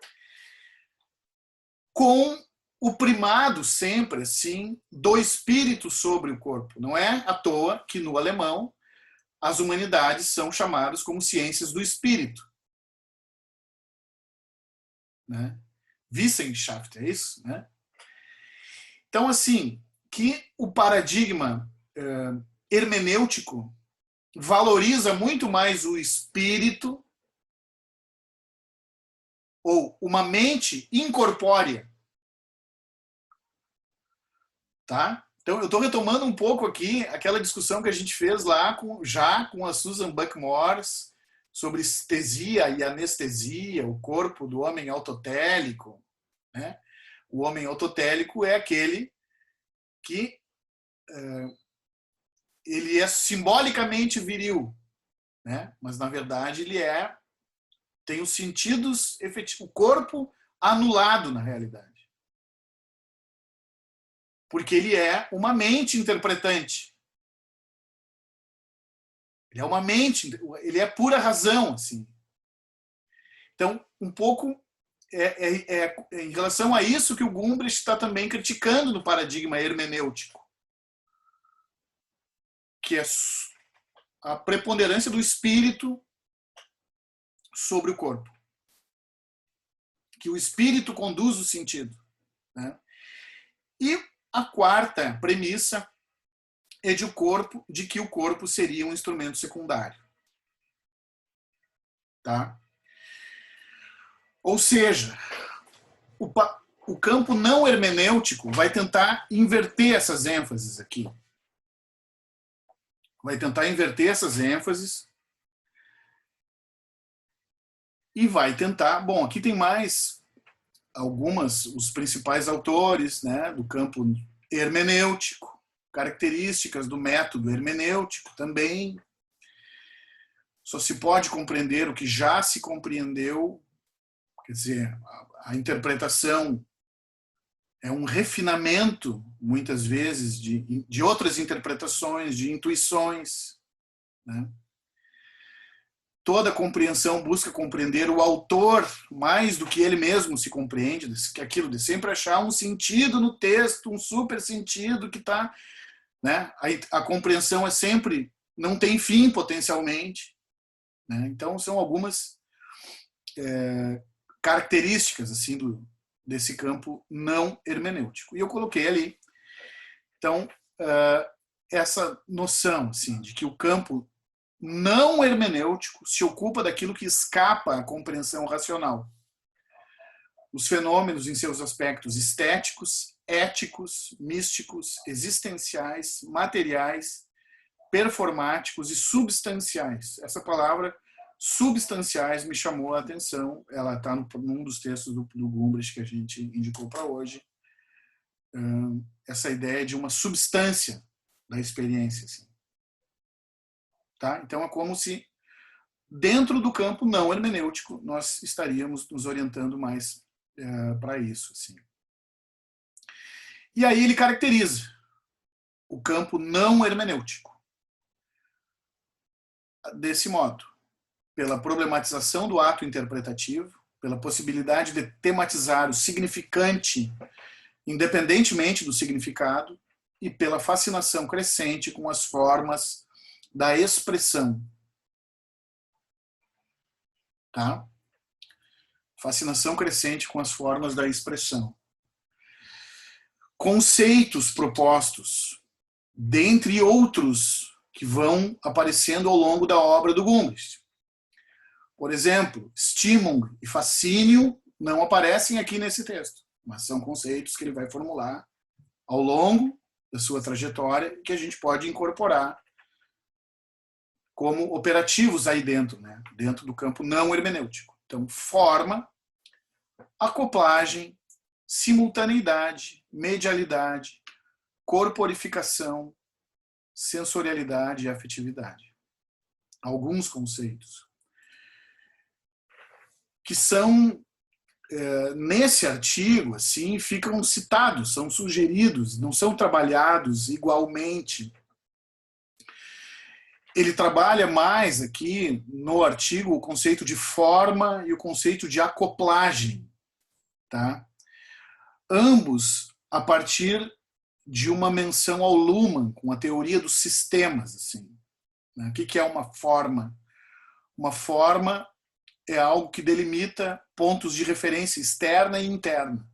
A: Com o primado sempre, assim, do espírito sobre o corpo. Não é à toa que, no alemão, as humanidades são chamadas como ciências do espírito. Né? Wissenschaft, é isso? Né? Então, assim, que o paradigma hermenêutico valoriza muito mais o espírito ou uma mente incorpórea. Tá? Então, eu estou retomando um pouco aqui aquela discussão que a gente fez lá com a Susan Buck-Morss sobre estesia e anestesia, o corpo do homem autotélico. Né? O homem autotélico é aquele que ele é simbolicamente viril, né? Mas, na verdade, ele tem os sentidos efetivos, o corpo anulado na realidade. Porque ele é uma mente interpretante. Ele é uma mente, ele é pura razão, assim. Então, um pouco em relação a isso que o Gumbrist está também criticando no paradigma hermenêutico, que é a preponderância do espírito sobre o corpo. Que o espírito conduz o sentido. Né? E a quarta premissa é de que o corpo seria um instrumento secundário. Tá? Ou seja, o campo não hermenêutico vai tentar inverter essas ênfases aqui. Vai tentar inverter essas ênfases e vai tentar... Bom, aqui tem mais os principais autores, né, do campo hermenêutico, características do método hermenêutico também. Só se pode compreender o que já se compreendeu, quer dizer, a interpretação é um refinamento, muitas vezes, de outras interpretações, de intuições. Né? Toda compreensão busca compreender o autor mais do que ele mesmo se compreende, que aquilo de sempre achar um sentido no texto, um super sentido que está... Né? A compreensão é sempre, não tem fim potencialmente. Né? Então, são algumas características assim, desse campo não hermenêutico. E eu coloquei ali, então, essa noção assim, de que o campo não hermenêutico se ocupa daquilo que escapa à compreensão racional. Os fenômenos em seus aspectos estéticos éticos, místicos, existenciais, materiais, performáticos e substanciais. Essa palavra substanciais me chamou a atenção. Ela está num dos textos do Gumbrich que a gente indicou para hoje. Essa ideia de uma substância da experiência. Assim. Tá? Então é como se dentro do campo não hermenêutico nós estaríamos nos orientando mais para isso. Assim. E aí ele caracteriza o campo não hermenêutico desse modo: pela problematização do ato interpretativo, pela possibilidade de tematizar o significante independentemente do significado e pela fascinação crescente com as formas da expressão. Tá? Fascinação crescente com as formas da expressão. Conceitos propostos, dentre outros que vão aparecendo ao longo da obra do Gumbrich. Por exemplo, estímulo e fascínio não aparecem aqui nesse texto, mas são conceitos que ele vai formular ao longo da sua trajetória que a gente pode incorporar como operativos aí dentro, né? Dentro do campo não hermenêutico. Então, forma, acoplagem, simultaneidade, medialidade, corporificação, sensorialidade e afetividade. Alguns conceitos que são, nesse artigo, assim, ficam citados, são sugeridos, não são trabalhados igualmente. Ele trabalha mais aqui no artigo o conceito de forma e o conceito de acoplagem. Tá? Ambos a partir de uma menção ao Luhmann, com a teoria dos sistemas. Assim, né? O que é uma forma? Uma forma é algo que delimita pontos de referência externa e interna.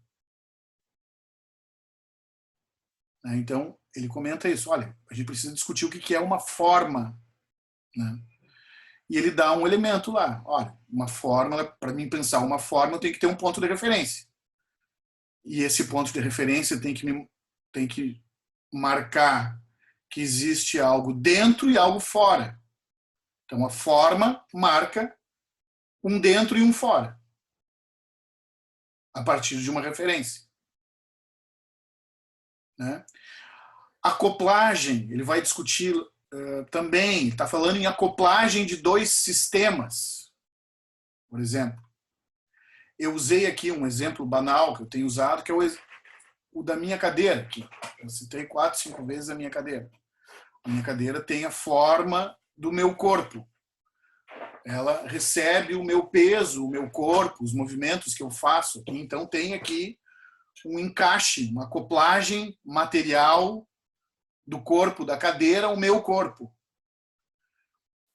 A: Então, ele comenta isso. Olha, a gente precisa discutir o que é uma forma. Né? E ele dá um elemento lá. Olha, uma forma, para mim pensar uma forma, eu tenho que ter um ponto de referência. E esse ponto de referência tem que marcar que existe algo dentro e algo fora. Então, a forma marca um dentro e um fora, a partir de uma referência. Né? Acoplagem, ele vai discutir também, está falando em acoplagem de dois sistemas. Por exemplo, eu usei aqui um exemplo banal que eu tenho usado, que é o da minha cadeira. Aqui. Eu citei 4, 5 vezes a minha cadeira. A minha cadeira tem a forma do meu corpo. Ela recebe o meu peso, o meu corpo, os movimentos que eu faço. Então tem aqui um encaixe, uma acoplagem material do corpo da cadeira ao meu corpo.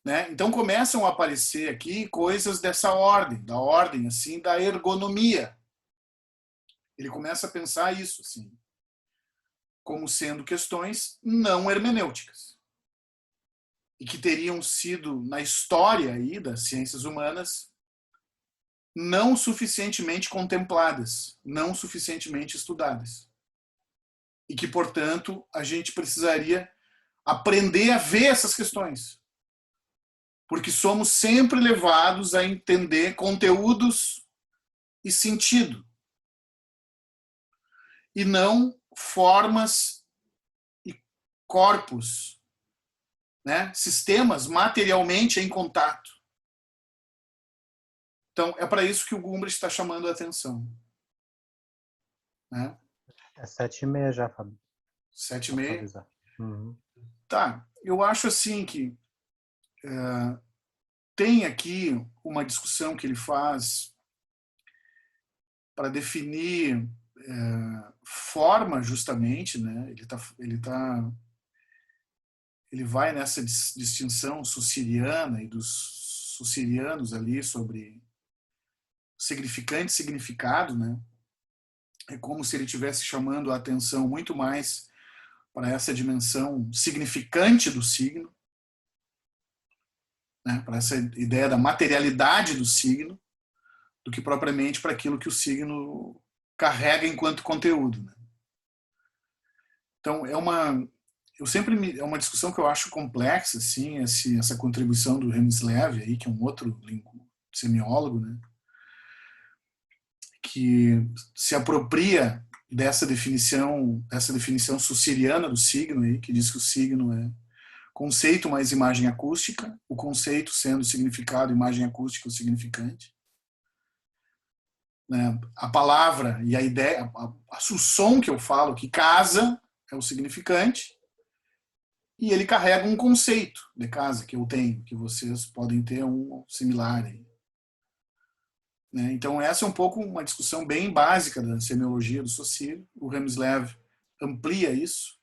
A: Né? Então começam a aparecer aqui coisas dessa ordem, da ordem assim da ergonomia. Ele começa a pensar isso assim, como sendo questões não hermenêuticas. E que teriam sido, na história aí das ciências humanas, não suficientemente contempladas, não suficientemente estudadas. E que, portanto, a gente precisaria aprender a ver essas questões. Porque somos sempre levados a entender conteúdos e sentido. E não formas e corpos, né? Sistemas materialmente em contato. Então, é para isso que o Gumbrich está chamando a atenção. Né?
C: É 7h30 já, Fábio.
A: 7h30?
C: Uhum.
A: Tá, eu acho assim que tem aqui uma discussão que ele faz para definir forma justamente, né? Ele vai nessa distinção sussiriana e dos sussirianos ali sobre significante e significado, né? É como se ele estivesse chamando a atenção muito mais para essa dimensão significante do signo, né? Para essa ideia da materialidade do signo, do que propriamente para aquilo que o signo carrega enquanto conteúdo. Né? Então, é uma discussão que eu acho complexa, assim, essa contribuição do Hemslev aí, que é um outro semiólogo, né, que se apropria dessa definição sussiriana do signo aí, que diz que o signo é conceito mais imagem acústica, o conceito sendo significado, imagem acústica, o significante. Né? A palavra e a ideia, o som que eu falo, que casa, é o significante, e ele carrega um conceito de casa que eu tenho, que vocês podem ter um similar aí. Né? Então, essa é um pouco uma discussão bem básica da semiologia do Saussure. O Hemslev amplia isso,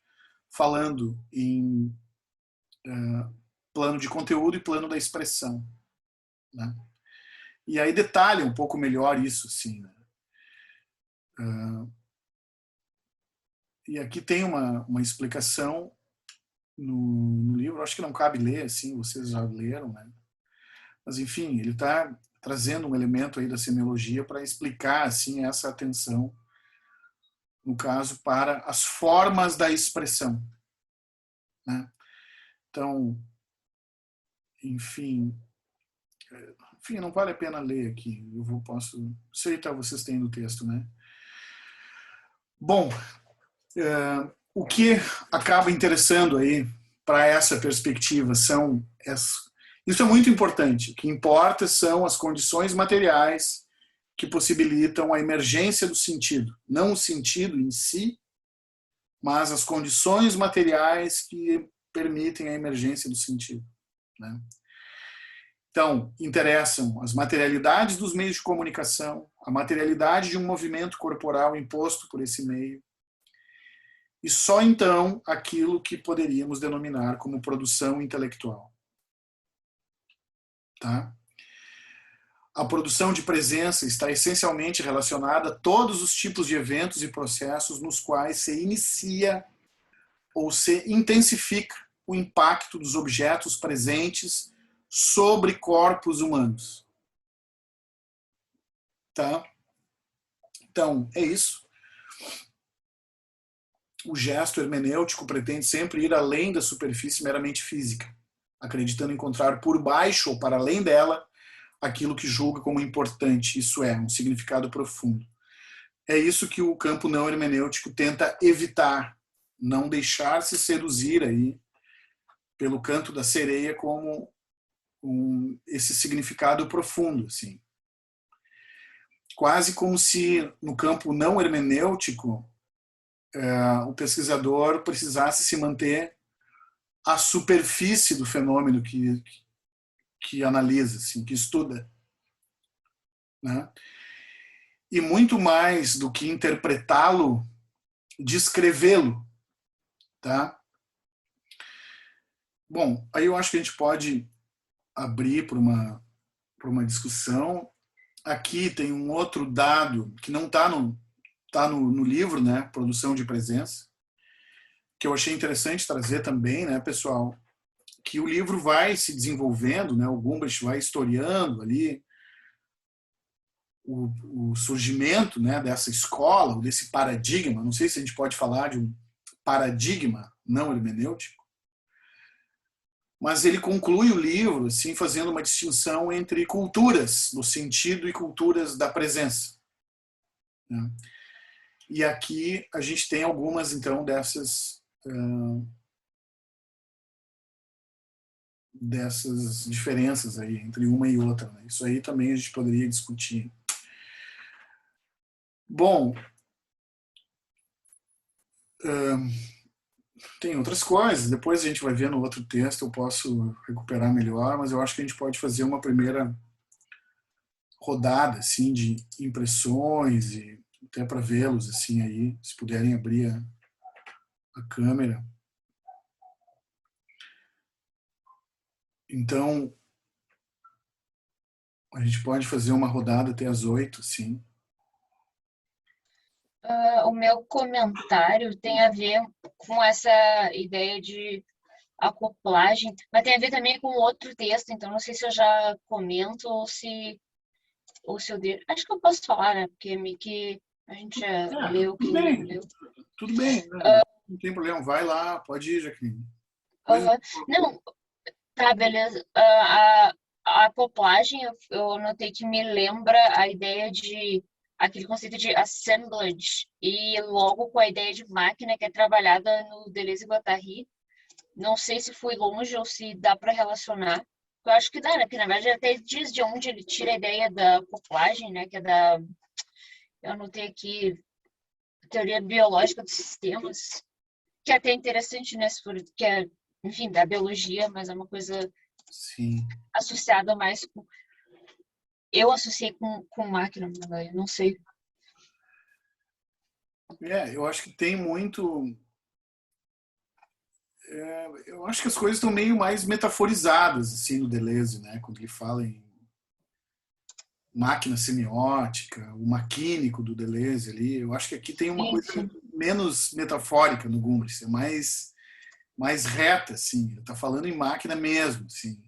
A: falando em plano de conteúdo e plano da expressão. Né? E aí detalha um pouco melhor isso. Assim, né? E aqui tem uma explicação no livro, acho que não cabe ler, assim, vocês já leram, né? Mas, enfim, ele está trazendo um elemento aí da semiologia para explicar assim, essa atenção, no caso, para as formas da expressão. Né? Então, enfim, não vale a pena ler aqui. Posso. Sei que vocês têm no texto, né? Bom, o que acaba interessando aí para essa perspectiva são isso é muito importante. O que importa são as condições materiais que possibilitam a emergência do sentido, não o sentido em si, mas as condições materiais que permitem a emergência do sentido. Né? Então, interessam as materialidades dos meios de comunicação, a materialidade de um movimento corporal imposto por esse meio, e só então aquilo que poderíamos denominar como produção intelectual. Tá? A produção de presença está essencialmente relacionada a todos os tipos de eventos e processos nos quais se inicia ou se intensifica o impacto dos objetos presentes sobre corpos humanos. Tá? Então, é isso. O gesto hermenêutico pretende sempre ir além da superfície meramente física, acreditando encontrar por baixo ou para além dela aquilo que julga como importante, isso é, um significado profundo. É isso que o campo não hermenêutico tenta evitar, não deixar-se seduzir aí pelo canto da sereia como esse significado profundo, assim. Quase como se no campo não hermenêutico o pesquisador precisasse se manter à superfície do fenômeno que analisa, assim, que estuda. Né? E muito mais do que interpretá-lo, descrevê-lo. Tá? Bom, aí eu acho que a gente pode abrir para uma discussão. Aqui tem um outro dado que não está no livro, né? Produção de presença, que eu achei interessante trazer também, né, pessoal, que o livro vai se desenvolvendo, né? O Gumbrich vai historiando ali o surgimento, né, dessa escola, desse paradigma. Não sei se a gente pode falar de um paradigma não hermenêutico, mas ele conclui o livro assim, fazendo uma distinção entre culturas do sentido e culturas da presença. Né? E aqui a gente tem algumas, então, dessas diferenças aí entre uma e outra. Né? Isso aí também a gente poderia discutir. Bom, tem outras coisas, depois a gente vai ver no outro texto, eu posso recuperar melhor, mas eu acho que a gente pode fazer uma primeira rodada assim, de impressões, e até para vê-los assim, aí, se puderem abrir a câmera. Então, a gente pode fazer uma rodada até às 8, sim.
E: O meu comentário tem a ver com essa ideia de acoplagem, mas tem a ver também com outro texto, então não sei se eu já comento ou se eu devo. Acho que eu posso falar, né? Porque que a gente já leu,
A: tudo
E: quem
A: bem,
E: não leu.
A: tudo bem. Né? Não tem problema, vai lá, pode ir, Jaqueline. Pois
E: Aham. Não, tá, beleza. A acoplagem, eu notei que me lembra a ideia de aquele conceito de assemblage e logo com a ideia de máquina que é trabalhada no Deleuze e Guattari. Não sei se fui longe ou se dá para relacionar. Eu acho que dá, né? Porque na verdade até diz de onde ele tira a ideia da acoplagem, né? Que é da, eu anotei aqui, teoria biológica dos sistemas, que é até interessante, né? Que é, enfim, da biologia, mas é uma coisa
A: sim.
E: associada mais com. Eu associei com máquina, né? Não sei.
A: Eu acho que tem muito. Eu acho que as coisas estão meio mais metaforizadas assim no Deleuze, né? Quando ele fala em máquina semiótica, o maquínico do Deleuze ali, eu acho que aqui tem uma coisa
E: Sim.
A: menos metafórica no Gumbrich, é mais reta, assim. Ele está falando em máquina mesmo, assim.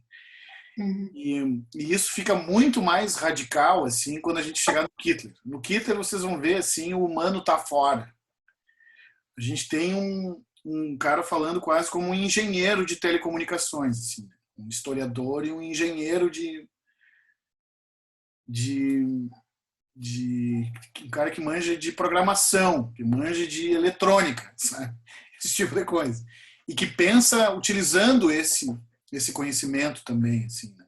E: Uhum.
A: E isso fica muito mais radical assim quando a gente chegar no Kittler. No Kittler vocês vão ver assim o humano está fora. A gente tem um cara falando quase como um engenheiro de telecomunicações, assim, um historiador e um engenheiro de um cara que manja de programação, que manja de eletrônica, sabe? Esse tipo de coisa. E que pensa utilizando esse conhecimento também, assim, né?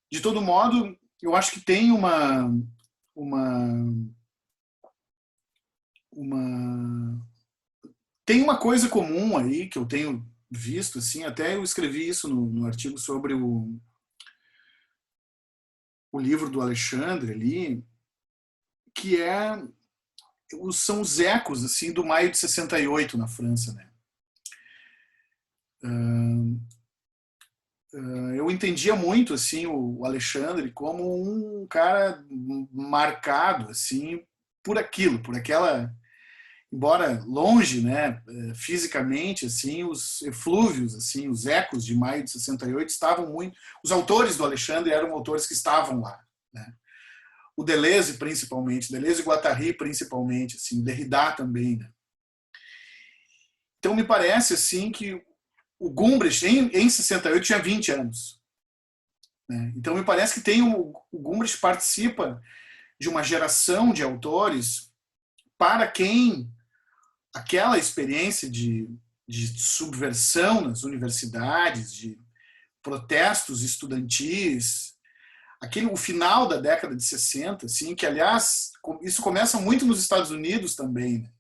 A: De todo modo, eu acho que tem tem uma coisa comum aí que eu tenho visto, assim, até eu escrevi isso no artigo sobre o livro do Alexandre ali, que são os ecos assim do maio de 68 na França, né? Eu entendia muito assim o Alexandre como um cara marcado assim por aquilo, por aquela, embora longe, né, fisicamente, assim, os eflúvios, assim, os ecos de maio de 68 estavam muito. Os autores do Alexandre eram autores que estavam lá, né? O Deleuze, principalmente, Deleuze e Guattari, principalmente, assim, Derrida também, né? Então, me parece, assim, que o Gumbrich, em 68, tinha 20 anos. Né? Então, me parece que o Gumbrich participa de uma geração de autores para quem aquela experiência de subversão nas universidades, de protestos estudantis, o final da década de 60, assim, que, aliás, isso começa muito nos Estados Unidos também, né?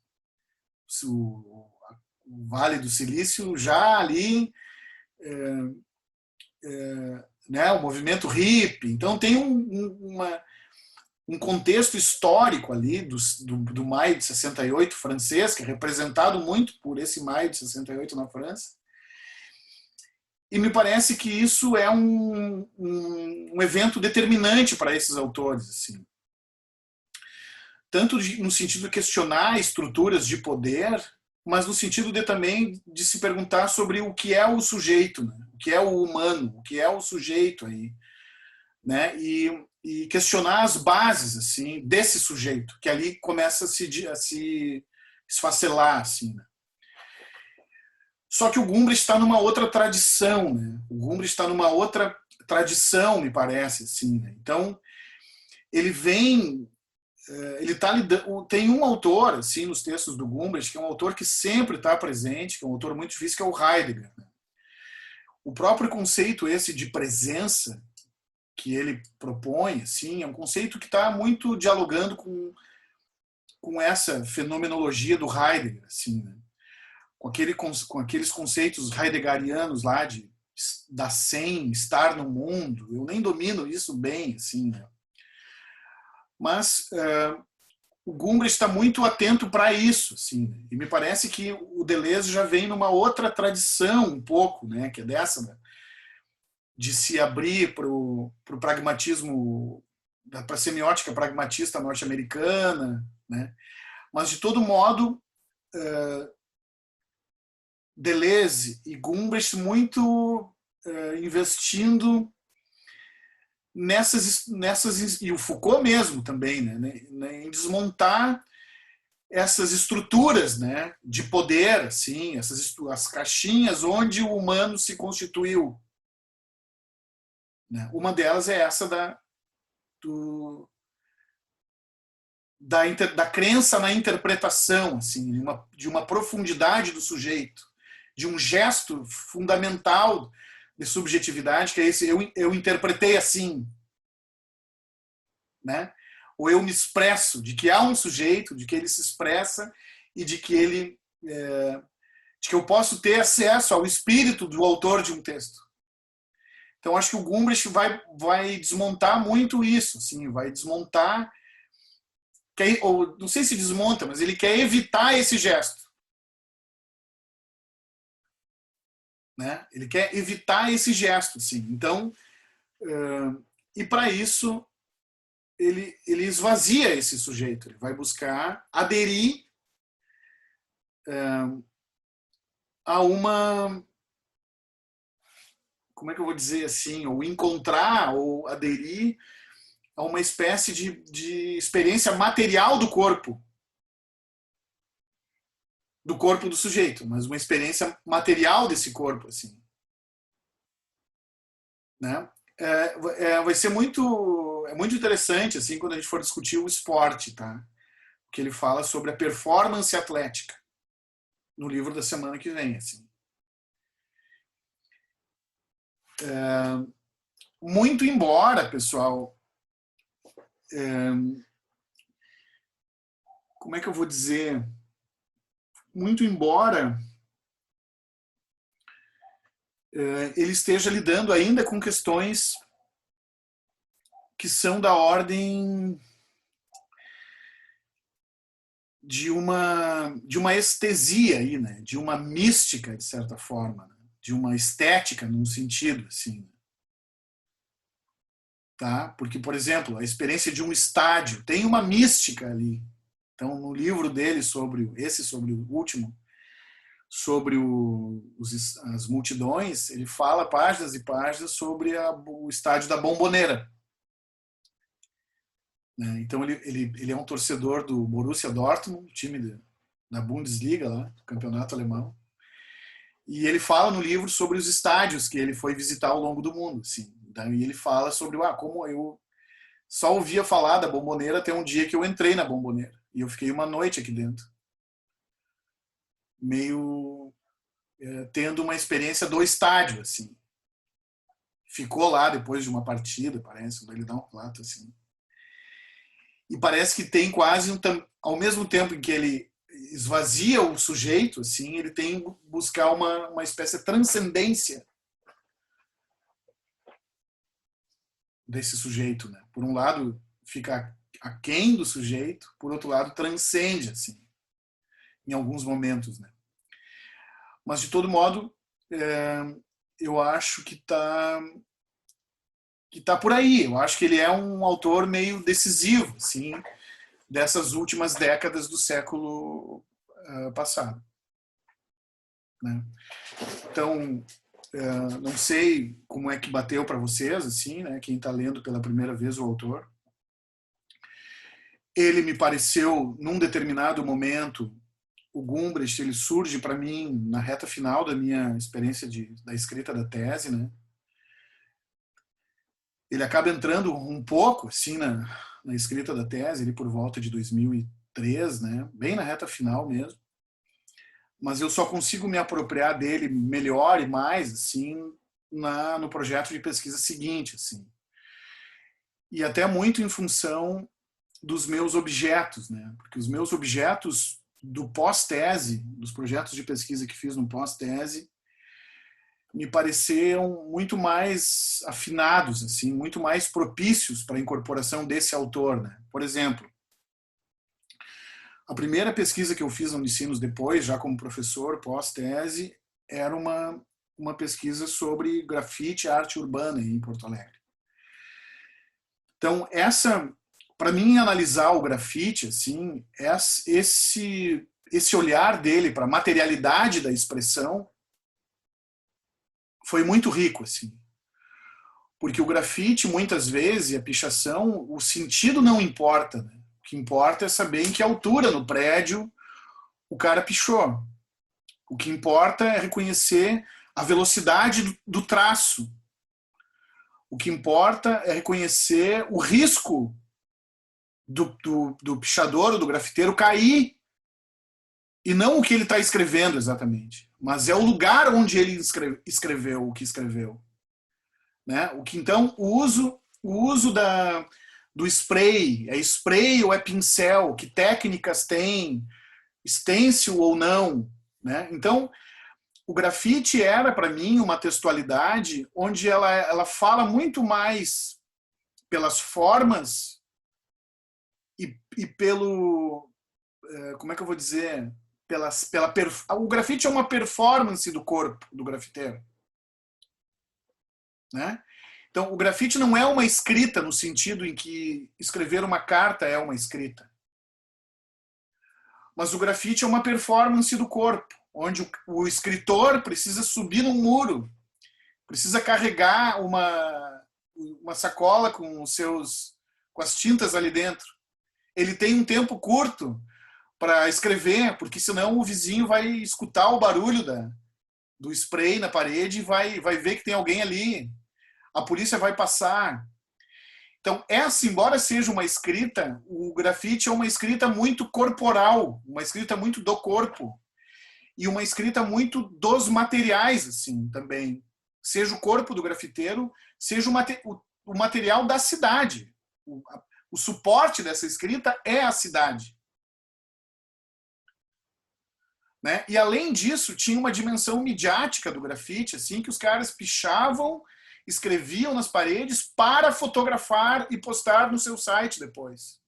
A: O Vale do Silício já ali, né, o movimento hippie. Então, tem um contexto histórico ali do maio de 68 francês, que é representado muito por esse maio de 68 na França. E me parece que isso é um evento determinante para esses autores, assim. Tanto no sentido de questionar estruturas de poder, mas no sentido também de se perguntar sobre o que é o sujeito, né? O que é o humano, o que é o sujeito aí, né? E questionar as bases assim desse sujeito, que ali começa a se esfacelar, assim, né? Só que o Gumbrich está numa outra tradição, né? O Gumbrich está numa outra tradição, me parece, assim, né? Então ele tem um autor assim nos textos do Gumbrich que é um autor que sempre está presente, que é um autor muito difícil, que é o Heidegger, né? O próprio conceito esse de presença que ele propõe, assim, é um conceito que está muito dialogando com essa fenomenologia do Heidegger, assim, né? Com aqueles conceitos heideggerianos lá da sem, estar no mundo. Eu nem domino isso bem, assim, né? Mas o Gumbrich está muito atento para isso, assim, né? E me parece que o Deleuze já vem numa outra tradição um pouco, né? Que é dessa, né? De se abrir para o pragmatismo, para a semiótica pragmatista norte-americana, né? Mas, de todo modo, Deleuze e Gumbrich muito investindo nessas, e o Foucault mesmo também, né? Em desmontar essas estruturas, né, de poder, assim, as caixinhas onde o humano se constituiu. Né? Uma delas é essa da crença na interpretação, assim, de uma profundidade do sujeito, de um gesto fundamental de subjetividade, que é esse eu interpretei assim. Né? Ou eu me expresso, de que há um sujeito, de que ele se expressa e de que de que eu posso ter acesso ao espírito do autor de um texto. Então acho que o Gumbrich vai desmontar muito isso, assim, vai desmontar, ou não sei se desmonta, mas ele quer evitar esse gesto. Né? Ele quer evitar esse gesto, assim. Então, e para isso ele esvazia esse sujeito, ele vai buscar aderir a uma, como é que eu vou dizer assim, ou encontrar, ou aderir a uma espécie de experiência material do corpo do sujeito, mas uma experiência material desse corpo, assim. Né? Vai ser muito interessante assim quando a gente for discutir o esporte, tá? Que ele fala sobre a performance atlética no livro da semana que vem, assim. Muito embora, pessoal, como é que eu vou dizer? Muito embora ele esteja lidando ainda com questões que são da ordem de uma estesia aí, né? De uma mística, de certa forma, né? De uma estética, num sentido, assim. Tá? Porque, por exemplo, a experiência de um estádio tem uma mística ali. Então, no livro dele sobre o último, sobre as multidões, ele fala páginas e páginas sobre o estádio da Bombonera. Né? Então ele é um torcedor do Borussia Dortmund, time da Bundesliga, lá, do campeonato alemão. E ele fala no livro sobre os estádios que ele foi visitar ao longo do mundo. Assim. Daí ele fala sobre como eu só ouvia falar da Bombonera até um dia que eu entrei na Bombonera. E eu fiquei uma noite aqui dentro. Meio tendo uma experiência do estádio, assim. Ficou lá depois de uma partida, parece, ele dá um relato, assim. E parece que tem quase ao mesmo tempo em que ele esvazia o sujeito, assim, ele tem que buscar uma espécie de transcendência desse sujeito, né? Por um lado, fica aquém do sujeito, por outro lado, transcende, assim, em alguns momentos, né? Mas, de todo modo, eu acho que tá por aí. Eu acho que ele é um autor meio decisivo, assim, dessas últimas décadas do século passado. Né? Então, não sei como é que bateu para vocês, assim, né? Quem está lendo pela primeira vez o autor. Ele me pareceu, num determinado momento, o Gumbrich, ele surge para mim na reta final da minha experiência da escrita da tese, né? Ele acaba entrando um pouco assim na escrita da tese, ele por volta de 2003, né? Bem na reta final mesmo. Mas eu só consigo me apropriar dele melhor e mais assim no projeto de pesquisa seguinte, assim. E até muito em função dos meus objetos, né? Porque os meus objetos do pós-tese, dos projetos de pesquisa que fiz no pós-tese, me pareceram muito mais afinados, assim, muito mais propícios para a incorporação desse autor, né? Por exemplo, a primeira pesquisa que eu fiz no Unicinos depois, já como professor pós-tese, era uma pesquisa sobre grafite e arte urbana em Porto Alegre. Então, para mim, analisar o grafite, assim, esse olhar dele para a materialidade da expressão foi muito rico, assim. Porque o grafite, muitas vezes, e a pichação, o sentido não importa, né? que importa é saber em que altura no prédio o cara pichou. O que importa é reconhecer a velocidade do traço. O que importa é reconhecer o risco do pichador ou do grafiteiro cair, e não o que ele está escrevendo exatamente, mas é o lugar onde ele escreveu o que escreveu. Né? Então, o uso do spray, é spray ou é pincel, que técnicas tem, stencil ou não. Né? Então, o grafite era, para mim, uma textualidade onde ela fala muito mais pelas formas e pelo... Como é que eu vou dizer? O grafite é uma performance do corpo do grafiteiro. Né? Então, o grafite não é uma escrita no sentido em que escrever uma carta é uma escrita. Mas o grafite é uma performance do corpo, onde o escritor precisa subir num muro, precisa carregar uma sacola com as tintas ali dentro. Ele tem um tempo curto para escrever, porque senão o vizinho vai escutar o barulho do spray na parede e vai ver que tem alguém ali. A polícia vai passar. Então, embora seja uma escrita, o grafite é uma escrita muito corporal, uma escrita muito do corpo. E uma escrita muito dos materiais, assim, também. Seja o corpo do grafiteiro, seja o material da cidade. O suporte dessa escrita é a cidade. Né? E, além disso, tinha uma dimensão midiática do grafite, assim, que os caras pichavam, escreviam nas paredes para fotografar e postar no seu site depois.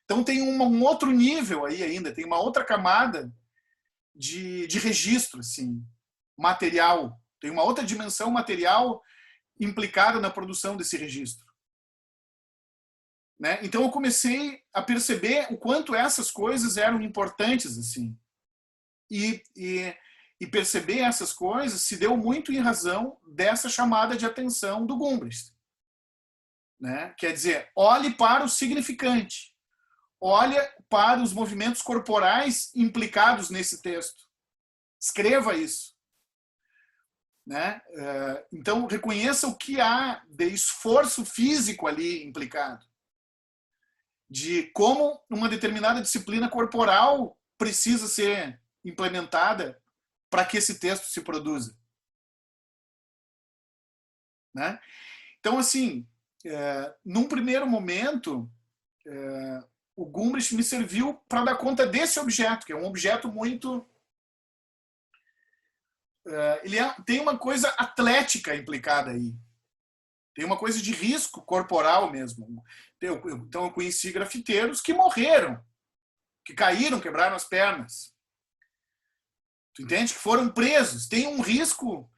A: Então tem um outro nível aí ainda, tem uma outra camada de registro, assim, material. Tem uma outra dimensão material implicada na produção desse registro. Né? Então eu comecei a perceber o quanto essas coisas eram importantes, assim. E perceber essas coisas se deu muito em razão dessa chamada de atenção do Gumbrist. Né? Quer dizer, olhe para o significante. Olhe para os movimentos corporais implicados nesse texto. Escreva isso. Né? Então, reconheça o que há de esforço físico ali implicado. De como uma determinada disciplina corporal precisa ser implementada para que esse texto se produza. Né? Então, assim, num primeiro momento, o Gumbrist me serviu para dar conta desse objeto, que é um objeto muito... ele tem uma coisa atlética implicada aí. Tem uma coisa de risco corporal mesmo. Então, eu conheci grafiteiros que morreram, que caíram, quebraram as pernas. Tu entende? Que foram presos. Tem um risco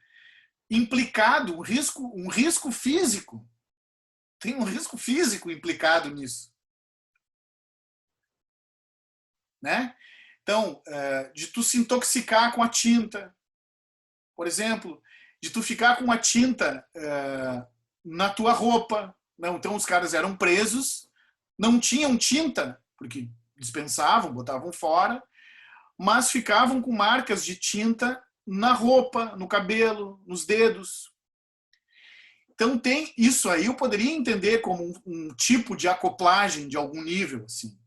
A: implicado, um risco físico. Tem um risco físico implicado nisso. Né? Então, de tu se intoxicar com a tinta, por exemplo, de tu ficar com a tinta na tua roupa. Não, então, os caras eram presos, não tinham tinta, porque dispensavam, botavam fora, mas ficavam com marcas de tinta na roupa, no cabelo, nos dedos. Então, tem isso aí, eu poderia entender como um tipo de acoplagem de algum nível, assim.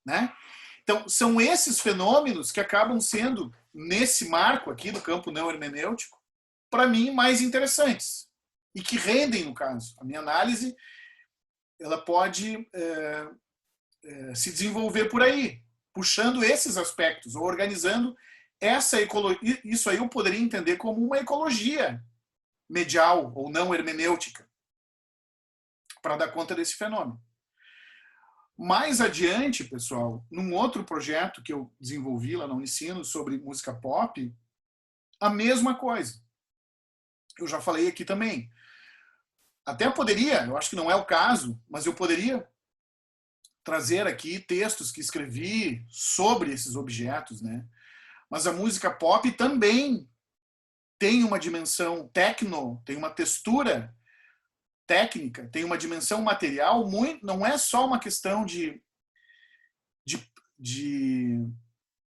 A: Né? Então, são esses fenômenos que acabam sendo, nesse marco aqui do campo não hermenêutico, para mim, mais interessantes. E que rendem, no caso. A minha análise ela pode se desenvolver por aí, puxando esses aspectos, ou organizando essa ecologia. Isso aí eu poderia entender como uma ecologia medial ou não hermenêutica, para dar conta desse fenômeno. Mais adiante, pessoal, num outro projeto que eu desenvolvi lá no Unicino sobre música pop, a mesma coisa. Eu já falei aqui também. Até poderia, eu acho que não é o caso, mas eu poderia trazer aqui textos que escrevi sobre esses objetos, né? Mas a música pop também tem uma dimensão techno, tem uma textura técnica, tem uma dimensão material, não é só uma questão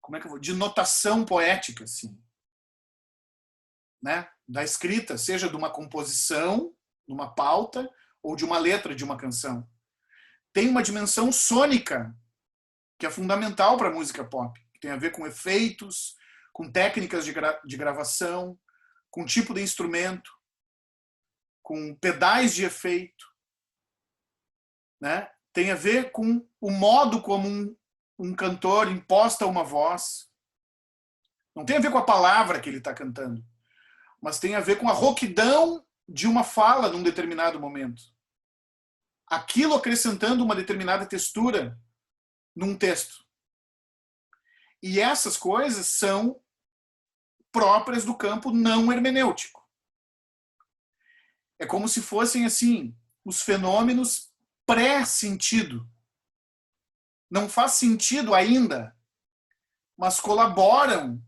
A: como é que eu vou, de notação poética, assim, né? Da escrita, seja de uma composição, de uma pauta, ou de uma letra de uma canção. Tem uma dimensão sônica, que é fundamental para a música pop, que tem a ver com efeitos, com técnicas de gravação, com tipo de instrumento, com pedais de efeito, né? Tem a ver com o modo como um cantor imposta uma voz. Não tem a ver com a palavra que ele está cantando, mas tem a ver com a rouquidão de uma fala num determinado momento. Aquilo acrescentando uma determinada textura num texto. E essas coisas são próprias do campo não hermenêutico. É como se fossem, assim, os fenômenos pré-sentido. Não faz sentido ainda, mas colaboram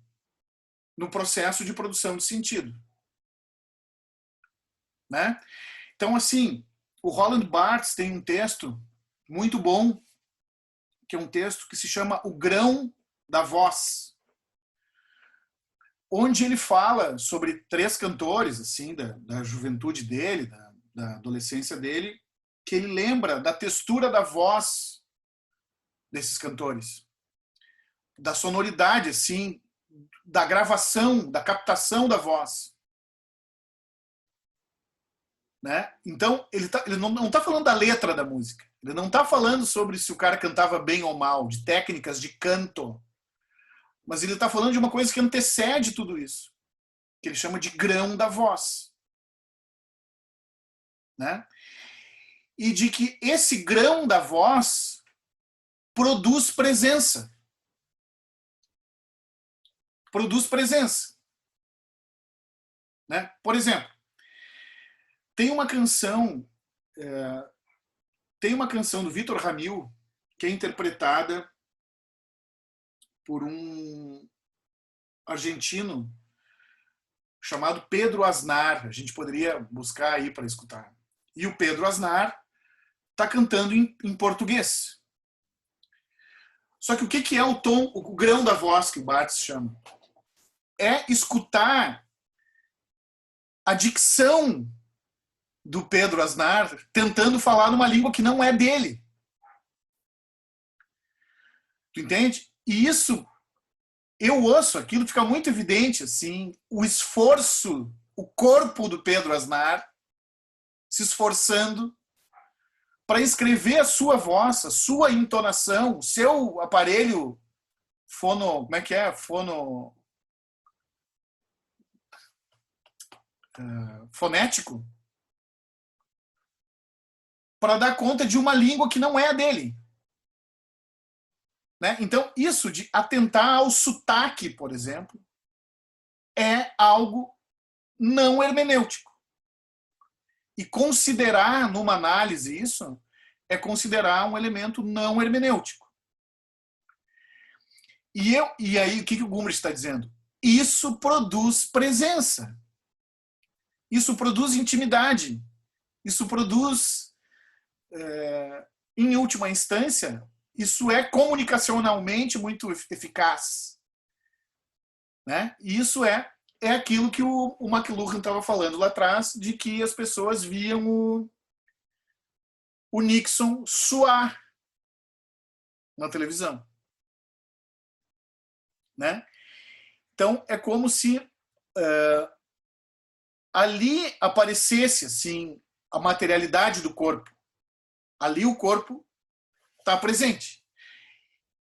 A: no processo de produção de sentido. Né? Então, assim, o Roland Barthes tem um texto muito bom, que é um texto que se chama O Grão da Voz, onde ele fala sobre 3 cantores assim da juventude dele, da adolescência dele, que ele lembra da textura da voz desses cantores, da sonoridade, assim, da gravação, da captação da voz. Né? Então, ele não está falando da letra da música. Ele não está falando sobre se o cara cantava bem ou mal, de técnicas de canto. Mas ele está falando de uma coisa que antecede tudo isso, que ele chama de grão da voz. Né? E de que esse grão da voz produz presença. Produz presença. Né? Por exemplo, tem uma canção do Vítor Ramil que é interpretada por um argentino chamado Pedro Aznar. A gente poderia buscar aí para escutar. E o Pedro Aznar está cantando em português. Só que o que é o tom, o grão da voz que o Barthes chama? É escutar a dicção do Pedro Aznar tentando falar numa língua que não é dele. Tu entende? E isso, eu ouço aquilo, fica muito evidente, assim, o esforço, o corpo do Pedro Aznar se esforçando para escrever a sua voz, a sua entonação, o seu aparelho fono, como é que é? Fonético, para dar conta de uma língua que não é a dele. Né? Então, isso de atentar ao sotaque, por exemplo, é algo não hermenêutico. E considerar, numa análise, isso é considerar um elemento não hermenêutico. E aí, o que o Gumbrich está dizendo? Isso produz presença. Isso produz intimidade. Isso produz, em última instância, isso é comunicacionalmente muito eficaz. Né? E isso é aquilo que o McLuhan estava falando lá atrás, de que as pessoas viam o Nixon suar na televisão. Né? Então, é como se ali aparecesse assim, a materialidade do corpo. Ali o corpo está presente.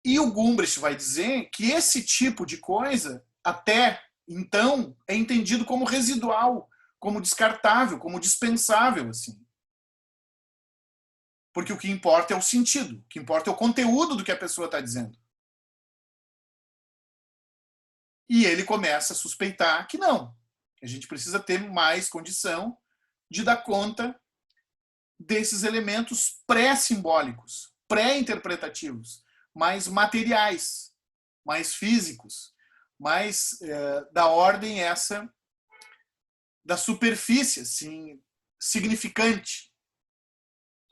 A: E o Gumbrich vai dizer que esse tipo de coisa, até então, é entendido como residual, como descartável, como dispensável, assim. Porque o que importa é o sentido, o que importa é o conteúdo do que a pessoa está dizendo. E ele começa a suspeitar que não. A gente precisa ter mais condição de dar conta desses elementos pré-simbólicos, pré-interpretativos, mais materiais, mais físicos, mais da ordem essa da superfície, assim, significante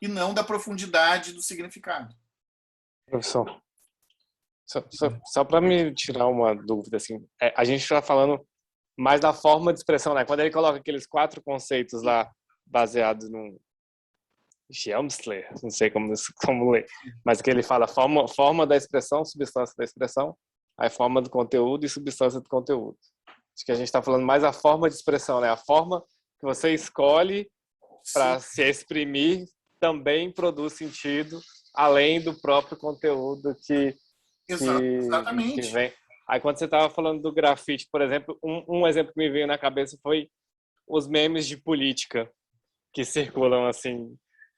A: e não da profundidade do significado.
B: Professor, só para me tirar uma dúvida, assim, a gente está falando mais da forma de expressão, né? Quando ele coloca aqueles 4 conceitos lá, baseados no Gelmsler, não sei como ler, mas que ele fala forma da expressão, substância da expressão, aí forma do conteúdo e substância do conteúdo. Acho que a gente está falando mais a forma de expressão, né? A forma que você escolhe para se exprimir também produz sentido, além do próprio conteúdo que
A: Exatamente.
B: vem. Aí quando você estava falando do grafite, por exemplo, um exemplo que me veio na cabeça foi os memes de política que circulam assim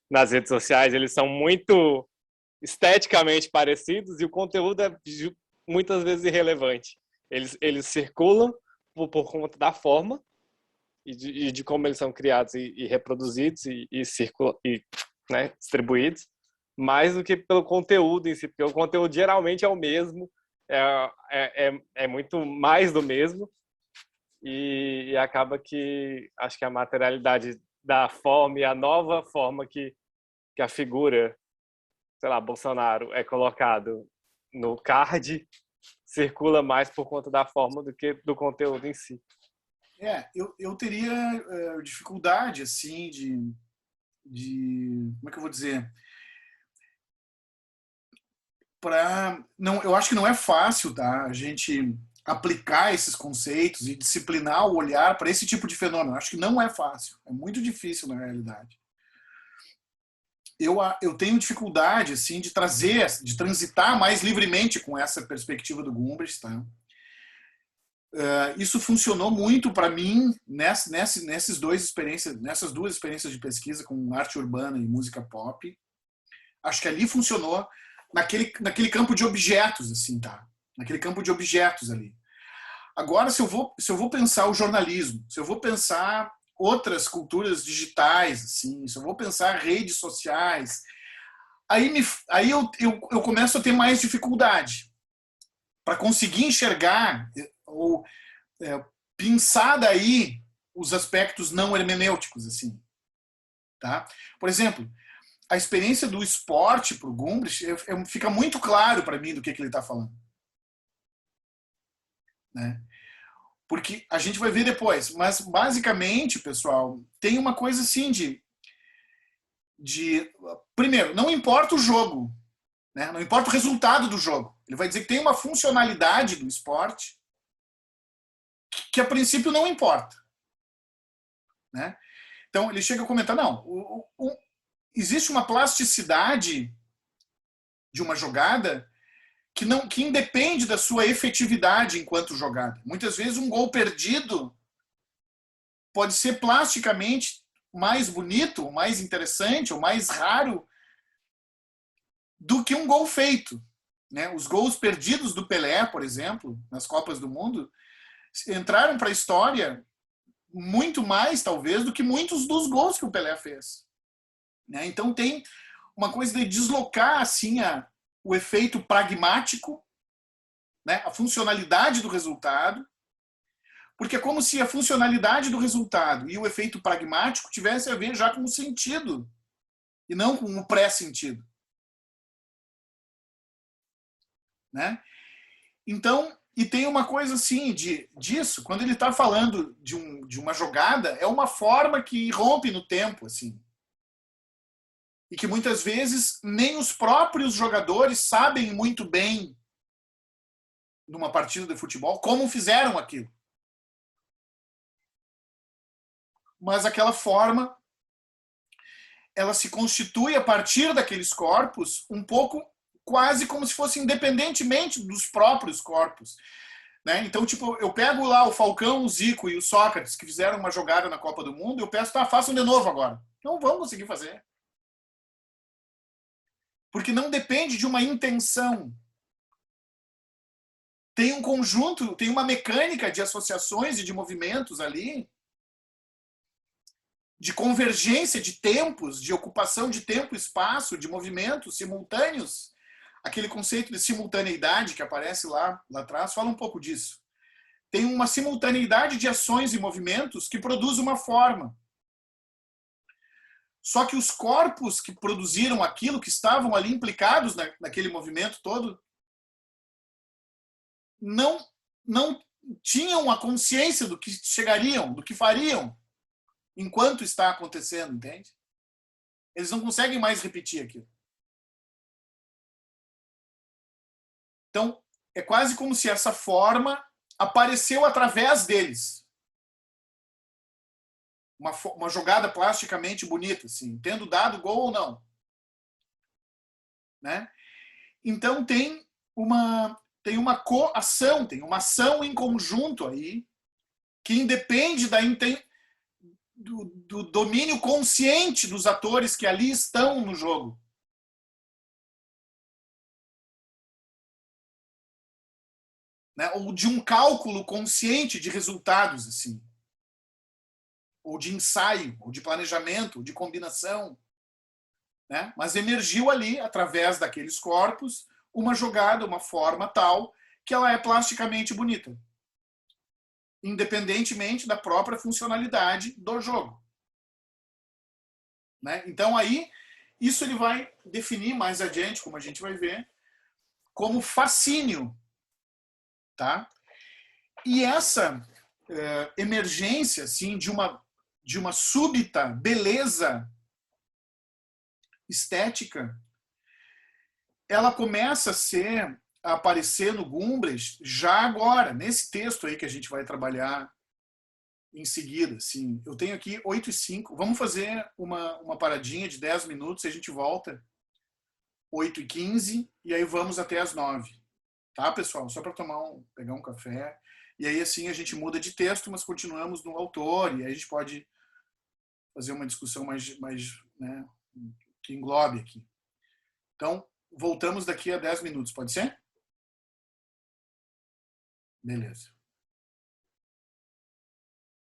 B: nas redes sociais. Eles são muito esteticamente parecidos e o conteúdo é muitas vezes irrelevante. Eles circulam por conta da forma e de como eles são criados e reproduzidos e né, distribuídos, mais do que pelo conteúdo em si, porque o conteúdo geralmente é o mesmo, é muito mais do mesmo, e acaba que acho que a materialidade da forma e a nova forma que a figura, sei lá, Bolsonaro é colocado no card circula mais por conta da forma do que do conteúdo em si.
A: Eu teria dificuldade, assim, como é que eu vou dizer? Eu acho que não é fácil, tá? A gente aplicar esses conceitos e disciplinar o olhar para esse tipo de fenômeno. Eu acho que não é fácil. É muito difícil, na realidade. Eu tenho dificuldade, assim, de transitar mais livremente com essa perspectiva do Gumbrich, tá? Isso funcionou muito para mim nessas duas experiências de pesquisa com arte urbana e música pop. Acho que ali funcionou naquele campo de objetos, assim, tá? Naquele campo de objetos ali. Agora, se eu vou pensar o jornalismo, se eu vou pensar outras culturas digitais, assim, se eu vou pensar redes sociais, aí eu começo a ter mais dificuldade para conseguir enxergar ou pensar daí os aspectos não hermenêuticos, assim, tá? Por exemplo, a experiência do esporte para o Gumbrich fica muito claro para mim do que ele está falando, né? Porque a gente vai ver depois, mas basicamente, pessoal, tem uma coisa assim primeiro, não importa o jogo, né? Não importa o resultado do jogo. Ele vai dizer que tem uma funcionalidade do esporte que a princípio não importa, né? Então ele chega a comentar, não, existe uma plasticidade de uma jogada que independe da sua efetividade enquanto jogada. Muitas vezes um gol perdido pode ser plasticamente mais bonito, mais interessante, ou mais raro do que um gol feito, né? Os gols perdidos do Pelé, por exemplo, nas Copas do Mundo, entraram para a história muito mais, talvez, do que muitos dos gols que o Pelé fez, né? Então tem uma coisa de deslocar assim o efeito pragmático, né? A funcionalidade do resultado, porque é como se a funcionalidade do resultado e o efeito pragmático tivesse a ver já com o sentido e não com o pré-sentido, né? Então, e tem uma coisa assim disso, quando ele está falando de uma jogada, é uma forma que rompe no tempo, assim. E que muitas vezes nem os próprios jogadores sabem muito bem, numa partida de futebol, como fizeram aquilo. Mas aquela forma, ela se constitui a partir daqueles corpos um pouco quase como se fosse independentemente dos próprios corpos, né? Então, tipo, eu pego lá o Falcão, o Zico e o Sócrates, que fizeram uma jogada na Copa do Mundo, e eu peço, tá, façam de novo agora. Não vão conseguir fazer. Porque não depende de uma intenção. Tem um conjunto, tem uma mecânica de associações e de movimentos ali, de convergência de tempos, de ocupação de tempo e espaço, de movimentos simultâneos. Aquele conceito de simultaneidade que aparece lá atrás fala um pouco disso. Tem uma simultaneidade de ações e movimentos que produz uma forma. Só que os corpos que produziram aquilo, que estavam ali implicados naquele movimento todo, não tinham a consciência do que chegariam, do que fariam, enquanto está acontecendo, entende? Eles não conseguem mais repetir aquilo. Então, é quase como se essa forma apareceu através deles. Uma jogada plasticamente bonita, assim, tendo dado gol ou não. Né? Então, tem uma coação, tem uma ação em conjunto aí, que independe do domínio consciente dos atores que ali estão no jogo. Né? Ou de um cálculo consciente de resultados, assim. Ou de ensaio, ou de planejamento, ou de combinação. Né? Mas emergiu ali, através daqueles corpos, uma jogada, uma forma tal que ela é plasticamente bonita, independentemente da própria funcionalidade do jogo. Né? Então aí, isso ele vai definir mais adiante, como a gente vai ver, como fascínio. Tá? E essa emergência assim, de uma súbita beleza estética, ela começa a aparecer no Gumbrich já agora, nesse texto aí que a gente vai trabalhar em seguida. Assim, eu tenho aqui 8h05, vamos fazer uma paradinha de 10 minutos e a gente volta 8h15 e aí vamos até as 9. Tá, pessoal? Só para pegar um café. E aí, assim, a gente muda de texto, mas continuamos no autor, e aí a gente pode fazer uma discussão mais né, que englobe aqui. Então, voltamos daqui a 10 minutos, pode ser? Beleza.